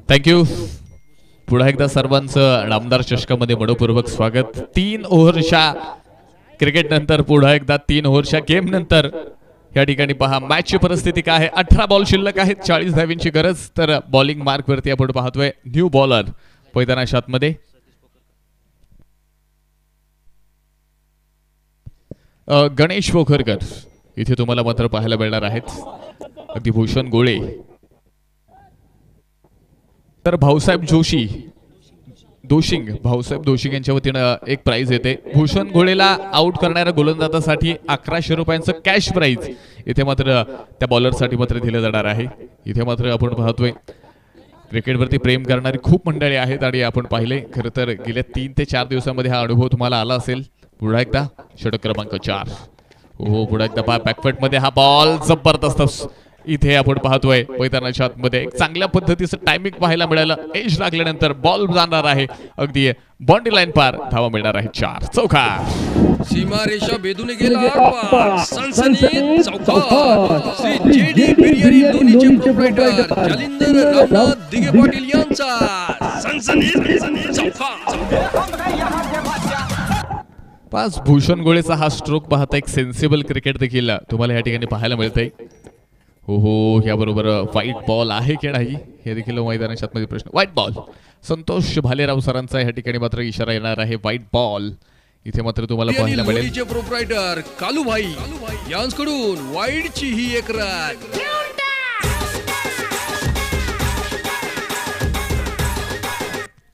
थँक्यू. पुन्हा एकदा सर्वांचं नामदार चषकामध्ये मनपूर्वक स्वागत. 3 ओव्हरच्या क्रिकेट नंतर पुन्हा एकदा 3 ओव्हरच्या गेम नंतर या ठिकाणी पहा मॅचची परिस्थिती काय आहे. 18 बॉल शिल्लक आहेत. 40 धावींची गरज. तर बॉलिंग मार्कवरती आपण पाहतोय न्यू बॉलर मैदानाच्या आतमध्ये गणेश पोखरकर इथे तुम्हाला मात्र पाहायला मिळणार आहेत. अगदी भूषण गोळे तर भाऊसाहेब दोशिंग यांच्या वतीनं एक प्राइज येते. भूषण गोळेला आउट करणाऱ्या गोलंदाजासाठी 1100 रुपयांचं कॅश प्राइज इथे मात्र त्या बॉलरसाठी मात्र दिलं जाणार आहे. इथे मात्र आपण पाहतोय क्रिकेटवरती प्रेम करणारी खूप मंडळी आहेत आणि आपण पाहिले खरं तर गेल्या 3 ते 4 दिवसांमध्ये हा अनुभव तुम्हाला आला असेल. पुन्हा एकदा षटक क्रमांक 4. हो पुन्हा एकदा बॅकफुट मध्ये हा बॉल जबरदस्त इथे आपण पाहतोय मैदानाच्या आतमध्ये एक चांगल्या पद्धतीचं टायमिंग पाहायला मिळालं. एज लागल्यानंतर बॉल जाणार आहे अगदी बाउंड्री लाईन पार. धावा मिळणार आहे 4. चौकार. सीमारेषा भेदून गेला आरपार. सनसनीत चौकार. श्री जेडी बिर्याणी लोणीचे प्रोप्रायटर जालिंदर रामनाथ दिघे पाटील यांचा सनसनीत चौकार. 5 भूषण गोळेचा हा स्ट्रोक पाहता एक सेन्सिबल क्रिकेट देखील तुम्हाला या ठिकाणी पाहायला मिळतंय. हो याबरोबर व्हाईट बॉल आहे की नाही हे देखील मैदानाच्या आतमध्ये प्रश्न. White ball. संतोष भालेराव सरांचा या ठिकाणी मात्र इशारा येणार आहे. व्हाईट बॉल इथे मात्र तुम्हाला पाहायला मिळेल. लोणीचे प्रोप्रायटर कालूभाई यांकडून वाईडची ही एक रन.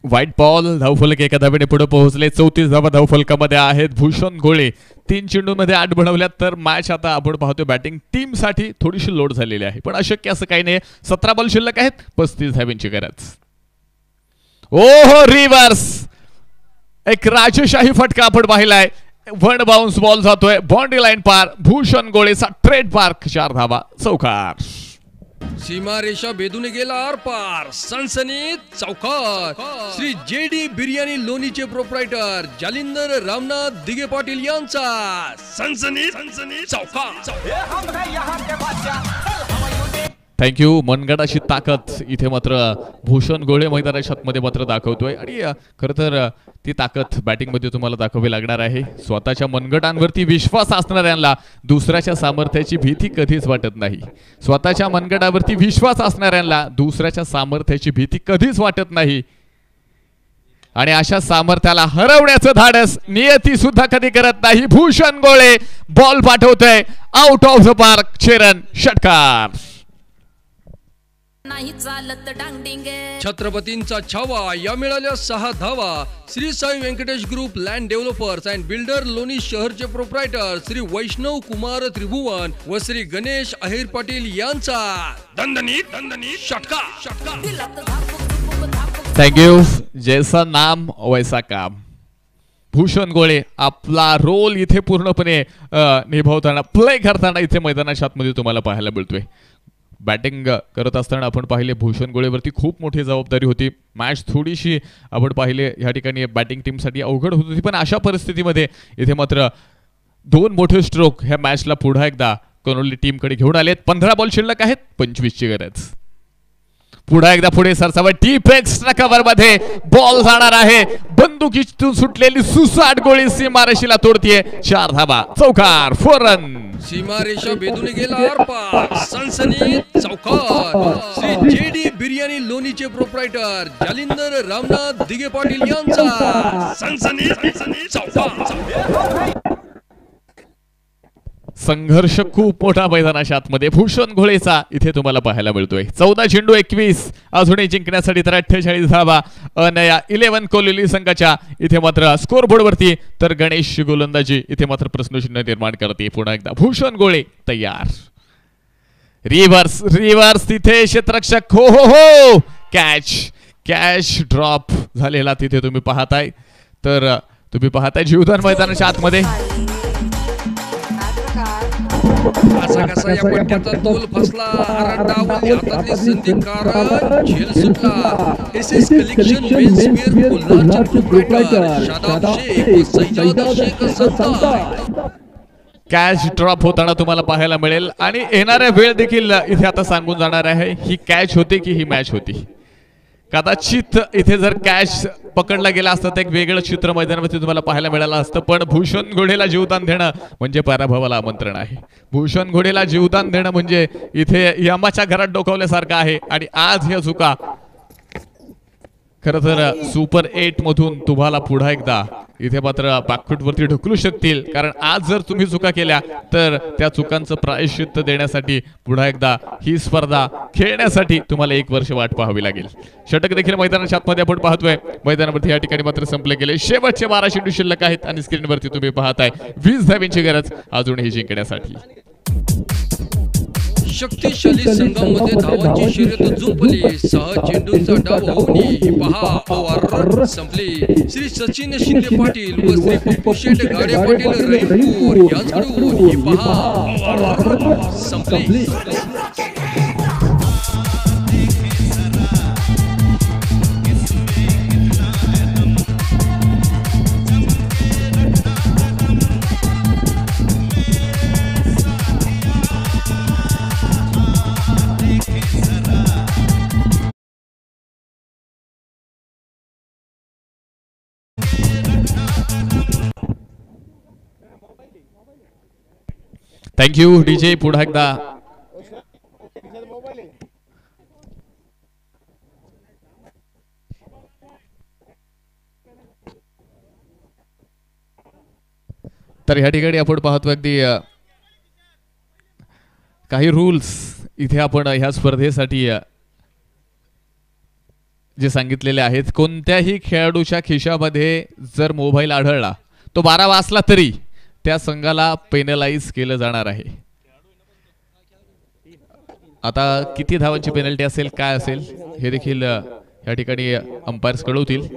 White ball. धावफलक एका धावेने पुढे पोहोचले. 34 धावा धावफलकामध्ये आहेत. भूषण गोळे 3 चेंडूंमध्ये 8 बनवल्यात. तर मॅच आता आपण पाहतोय बॅटिंग टीम साठी थोडीशी लोड झालेली आहे पण अशक्य असं काही नाही. 17 बॉल शिल्लक आहेत. 35 धाव्यांची गरज. ओहो रिव्हर्स एक राजशाही फटका आपण पाहिलाय. वन बाउन्स बॉल जातोय बाउंड्री लाईन पार. भूषण गोळेचा ट्रेडमार्क 4 धावा. चौकार. सीमारेषा भेदून गेला आरपार. सनसनीत चौकार. श्री जेडी बिर्याणी लोणीचे प्रोप्रायटर जालिंदर रामनाथ दिघे पाटील यांचा सनसनीत चौकार. थँक्यू. मनगडाची ताकद इथे मात्र भूषण गोळे मैदानाच्या आतमध्ये मात्र दाखवतोय आणि खरं तर ती ताकद बॅटिंगमध्ये तुम्हाला दाखवावी लागणार आहे. स्वतःच्या मनगटांवरती विश्वास असणाऱ्यांना दुसऱ्याच्या सामर्थ्याची भीती कधीच वाटत नाही. स्वतःच्या मनगटावरती विश्वास असणाऱ्यांना दुसऱ्याच्या सामर्थ्याची भीती कधीच वाटत नाही आणि अशा सामर्थ्याला हरवण्याचं धाडस नियती सुद्धा कधी करत नाही. भूषण गोळे बॉल पाठवतोय आउट ऑफ द पार्क. चेरन षटकार. छत्रपतींचा छावा या मिळाल्या 6 धावा. Shri Sai Venkatesh group land developers and builder Loni शहरचे प्रोप्रायटर श्री वैष्णव कुमार त्रिभुवन व श्री गणेश अहिर पाटील यांचा दणदणीत षटकार. थँक्यू. जैसा नाम वैसा काम. भूषण गोळे आपला रोल इथे पूर्णपणे निभावताना प्ले करताना इथे मैदानाच्या आतमध्ये तुम्हाला पाहायला मिळतोय. बॅटिंग करत असताना आपण पाहिले भूषण गोळेवरती खूप मोठी जबाबदारी होती. मॅच थोडीशी आपण पाहिले ह्या ठिकाणी बॅटिंग टीमसाठी अवघड होत होती पण अशा परिस्थितीमध्ये इथे मात्र 2 मोठे स्ट्रोक ह्या मॅचला पुन्हा एकदा कनोली टीमकडे घेऊन आलेत. 15 बॉल शिल्लक आहेत. 25 ची गरज. पुन्हा एकदा पुढे सरसावट डीप एक्स्ट्रा कव्हर मध्ये बॉल जाणार आहे. बंदुकीतून सुटलेली सुसाट गोळी सीमारेषेला तोडतीये. 4 धावा. चौकार. 4 रन. सीमारेषा भेदून गेला आरपार. सनसनीत चौकार. श्री जेडी बिर्याणी लोणीचे प्रोप्रायटर जालिंदर रामनाथ दिघे पाटील यांचा सनसनीत चौकार. संघर्ष खूप मोठा मैदानाच्या आतमध्ये भूषण घोळेचा इथे तुम्हाला पाहायला मिळतोय. 14 चेंडू 21 अजूनही जिंकण्यासाठी तर 48 धावा अनया 11 कोलिली संघाच्या इथे मात्र स्कोर बोर्ड वरती. तर गणेश गोलंदाजी इथे मात्र प्रश्नचिन्ह निर्माण करते. पुन्हा एकदा भूषण गोळे तयार. रिव्हर्स तिथे क्षेत्ररक्षक. हो कॅच ड्रॉप झालेला तिथे तुम्ही पाहताय. तर तुम्ही पाहताय जीवदान मैदानाच्या आतमध्ये असा कसा या पट्ट्याचा तोल फसला. डावली हातातली संधी कारण झेल सुटला. एसएस कलेक्शन मेन्सवेअर कोल्हारचे प्रोप्रायटर शादाब शेख व सैजाद शेख सत्तार. कॅच ड्रॉप होताना तुम्हाला पाहायला मिळेल आणि येणाऱ्या वेळ देखील इथे आता सांगून जाणार आहे. ही कॅच होती की ही मॅच होती. कदाचित इथे जर कॅच पकडला गेला असता तर एक वेगळं चित्र मैदानावरती तुम्हाला पाहायला मिळालं असतं पण भूषण घोडेला जीवदान देणं म्हणजे पराभवाला आमंत्रण आहे. भूषण घोडेला जीवदान देणं म्हणजे इथे यमाच्या घरात डोकावल्यासारखं आहे आणि आज ह्या चुका खरं तर सुपर 8 मधून तुम्हाला पुन्हा एकदा इथे मात्र बॅकफुटवरती ढकलू शकतील कारण आज जर तुम्ही चुका केल्या तर त्या चुकांचं प्रायश्चित्त देण्यासाठी पुन्हा एकदा ही स्पर्धा खेळण्यासाठी तुम्हाला 1 वर्ष वाट पाहावी लागेल. षटक देखील मैदानाच्या आतमध्ये आपण पाहतोय. मैदानावरती या ठिकाणी मात्र संपले गेले. शेवटचे 12 चेंडू शिल्लक आहेत आणि स्क्रीनवरती तुम्ही पाहताय 20 धाव्यांची गरज अजूनही जिंकण्यासाठी. शक्तिशाली संघामध्ये धावांची शर्यत जुंपली. 6 चेंडूंचा डाव होऊन ही पहा ओव्हर संपली. श्री सचिन शिंदे पाटील व श्री पप्पू शेट गाडे पाटील रहीमपूर यांच्याकडून ही पहा ओव्हर संपली. Thank you DJ. पुढे एकदा तर ह्या ठिकाणी आपण पाहतो अगदी काही रूल्स इथे आपण ह्या स्पर्धेसाठी जे सांगितलेले आहेत. कोणत्याही खेळाडूच्या खिशामध्ये जर मोबाईल आढळला, तो 12 वाजला तरी त्या संघाला पेनलाइज केलं जाणार आहे. आता किती धावांची पेनल्टी असेल, काय असेल हे देखील या ठिकाणी अंपायर्स कळवतील.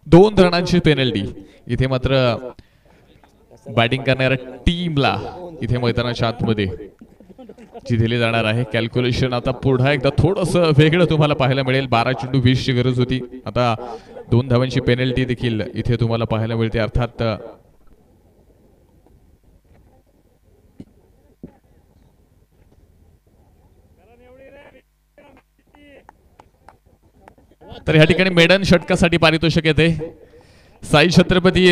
2 रनांची पेनल्टी इथे मात्र बॅटिंग करणाऱ्या टीमला इथे मैदानाच्या आतमध्ये जी दिली जाणार आहे. कॅल्क्युलेशन आता पुन्हा एकदा थोडंसं वेगळं तुम्हाला पाहायला मिळेल. 12 चेंडू 20 ची गरज होती, आता 2 धावांची पेनल्टी देखील इथे तुम्हाला पाहायला मिळते. अर्थात तर ह्या ठिकाणी मेडन षटकासाठी पारितोषिक येते. साई छत्रपती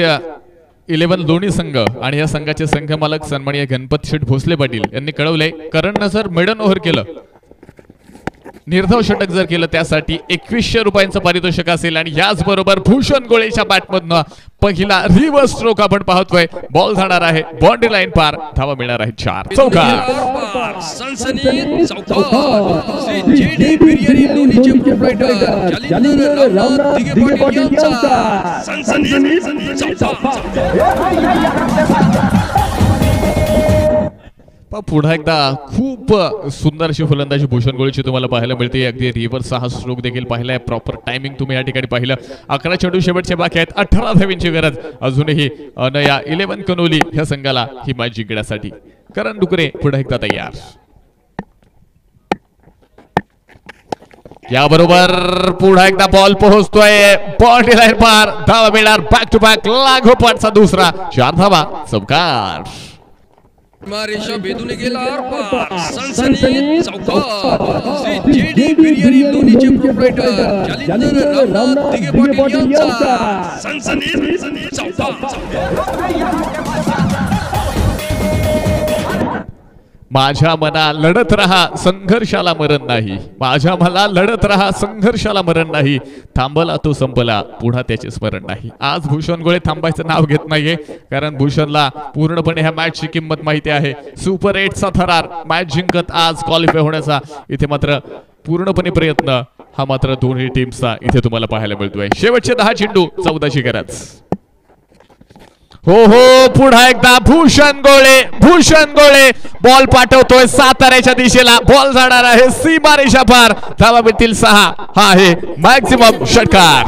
11 दोन्ही संघ आणि या संघाचे संघ मालक सन्माननीय गणपत शेठ भोसले पाटील यांनी कळवले, करण जर मेडन ओव्हर केलं, निर्धाव षटक जर केलं, त्यासाठी 2100 रुपयांचं पारितोषिक असेल. आणि याचबरोबर भूषण गोळेच्या बॅटमधनं पहिला रिव्हर्स स्ट्रोक आपण पाहतोय. बॉल जाणार आहे बाउंड्री लाईन पार, धावा मिळणार आहे 4 चौकार. सनसनी चौकार. श्री जेडी बिर्याणी लोणीचे प्रोप्रायटर जालिंदर रामनाथ दिगे पाटील यांचा सनसनी पुन्हा एकदा खूप सुंदर अशी फलंदाजी भूषण गोळीची तुम्हाला पाहायला मिळते. अगदी रिव्हर्स हा स्ट्रोक देखील पाहिलाय. प्रॉपर टायमिंग तुम्ही या ठिकाणी पाहिलं. 11 चेंडू शेवटचे बाकी आहेत. 18 धावींची गरज अजूनही या 11 कनोली ह्या संघाला ही मॅच जिंकण्यासाठी. करण डुकरे पुन्हा एकदा तयार. याबरोबर पुन्हा एकदा बॉल पोहोचतोय बाउंड्री लाईन पार, धावा मिळणार. बॅक टू बॅक लागोपाठचा दुसरा 4 धावा चौकार. रेषा भेदून गेला आरपार. सनसनी चौकार. श्री जेडी बिर्याणी लोणीचे प्रोप्रायटर जालिंदर रामनाथ दिगे पाटील यांचा सनसनी चौकार. माझ्या मना लढत रहा, संघर्षाला मरण नाही. माझ्या मला लढत रहा, संघर्षाला मरण नाही. थांबला तो संपला, पुन्हा त्याचे स्मरण नाही. आज भूषण गोळे थांबायचं नाव घेत नाहीये, कारण भूषणला पूर्णपणे ह्या मॅचची किंमत माहिती आहे. सुपर 8चा थरार मॅच जिंकत आज क्वालिफाय होण्याचा इथे मात्र पूर्णपणे प्रयत्न हा मात्र दोन्ही टीम्सचा इथे तुम्हाला पाहायला मिळतोय. शेवटचे 10 चेंडू 14ची गरज. हो पुन्हा एकदा भूषण गोळे बॉल पाठवतोय साताऱ्याच्या दिशेला. बॉल जाणार आहे सीमारेषा पार, धावा मिळतील 6. हा आहे मॅक्सिमम षटकार.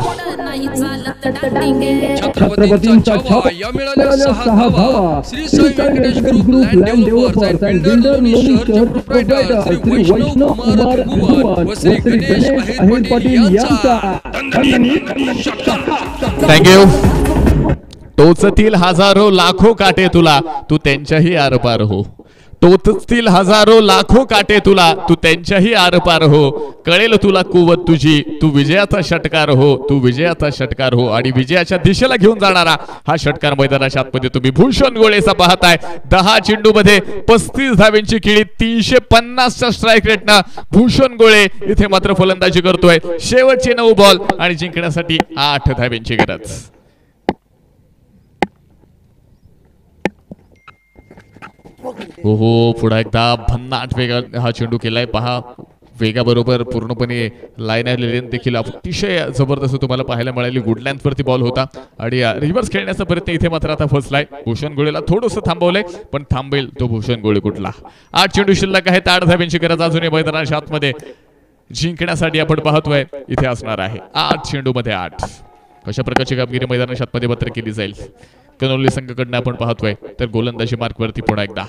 छत्रपतींचा छावा या मिळाल्या 6 धावा. Shri Sai Venkatesh group land developers and builder Loni शहरचे प्रोप्रायटर श्री वैष्णव कुमार भगवान व श्री गणेश आहेर पाटील यांचा थँक्यू. टोचतील हजारो लाखो काटे तुला, तू त्यांच्याही आरपार हो. टोचतील हजारो लाखो काटे तुला, तू त्यांच्याही आरपार हो. कळेल तुला कुवत तुझी, तू विजयाचा षटकार हो. तू विजयाचा षटकार हो. आणि विजयाच्या दिशेला घेऊन जाणारा हा षटकार मैदानाच्या आतमध्ये तुम्ही भूषण गोळेचा पाहताय. 10 चेंडू मध्ये 35 धावेंची किळी, 350च्या स्ट्राईक रेटनं भूषण गोळे इथे मात्र फलंदाजी करतोय. शेवटचे 9 बॉल आणि जिंकण्यासाठी 8 धावेंची गरज. हो पुढे एकदा भन्नाट वेगा हा चेंडू केलाय. पहा वेगाबरोबर पूर्णपणे लाईन लेन देखील अतिशय जबरदस्त तुम्हाला पाहायला मिळाली. गुडलँड वरती बॉल होता आणि रिव्हर्स खेळण्याचा प्रयत्न इथे मात्र आता फसलाय. भूषण गोळेला थोडंसं थांबवलंय, पण थांबेल तो भूषण गोळे कुठला. 8 चेंडू शिल्लक आहेत. 8 धाब्यांची गरज अजूनही मैदानाच्या आतमध्ये जिंकण्यासाठी आपण पाहतोय इथे असणार आहे. 8 चेंडू मध्ये 8. कशा प्रकारची कामगिरी मैदानाच्या आतमध्ये मात्र केली जाईल कनोली संघाकडनं आपण पाहतोय. तर गोलंदाजी मार्क वरती पुन्हा एकदा.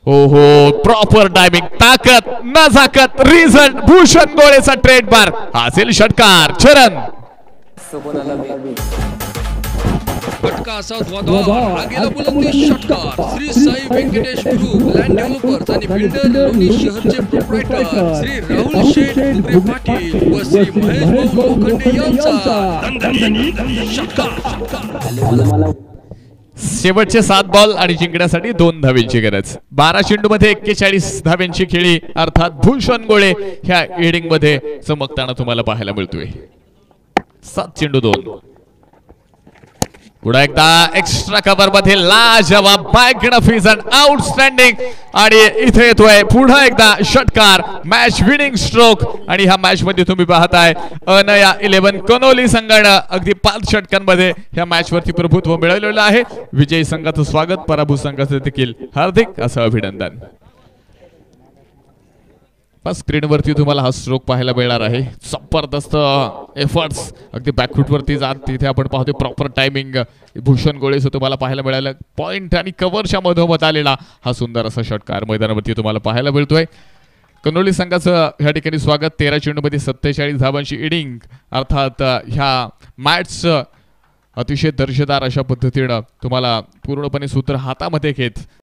हो प्रॉपर टायमिंग, ताकद नजाकत, रिझल्ट. भूषण गोळेचा ट्रेडमार्क असेल षटकार. चरण सोबोनाला वेग. फटका असा धुवाधार हा गेला बुलंदी षटकार. Shri Sai Venkatesh group land developers आणि बिल्डर लोणी शहरचे प्रोप्रायटर श्री राहुल शेठ उगरे पाटील व श्री महेश भाऊ लोखंडे यांचा दणदणीत षटकार. शेवटचे 7 बॉल आणि जिंकण्यासाठी 2 धाब्यांची गरज. 12 चेंडू मध्ये 41 धाब्यांची खेळी, अर्थात भूषण गोळे ह्या इनिंग मध्ये चमकताना तुम्हाला पाहायला मिळतोय. 7 चेंडू 2. पुन्हा एकदा एक्स्ट्रा कव्हर मध्ये लाजवाब मॅग्निफिसंट आउटस्टँडिंग आणि इथे येतोय पुन्हा एकदा षटकार. मॅच विनिंग स्ट्रोक आणि ह्या मॅच मध्ये तुम्ही पाहताय अनया 11 कनोली संघानं अगदी 5 षटकांमध्ये ह्या मॅच वरती प्रभुत्व मिळवलेलं आहे. विजयी संघाचं स्वागत, पराभूत संघाचं देखील हार्दिक असं अभिनंदन. स्क्रीनवरती तुम्हाला हा स्ट्रोक पाहायला मिळणार आहे. जबरदस्त एफर्ट्स अगदी बॅकफूट वरती जात तिथे आपण पाहतोय प्रॉपर टायमिंग. भूषण गोळेचं तुम्हाला पाहायला मिळालं. पॉइंट आणि कव्हरच्या मधोमध आलेला हा सुंदर असा षटकार मैदानावरती तुम्हाला पाहायला मिळतोय. कनोली संघाचं ह्या ठिकाणी स्वागत. 13 चेंडूमध्ये 47 धावांची इनिंग, अर्थात ह्या मॅचचं अतिशय दर्जेदार अशा पद्धतीनं तुम्हाला पूर्णपणे सूत्र हातामध्ये घेत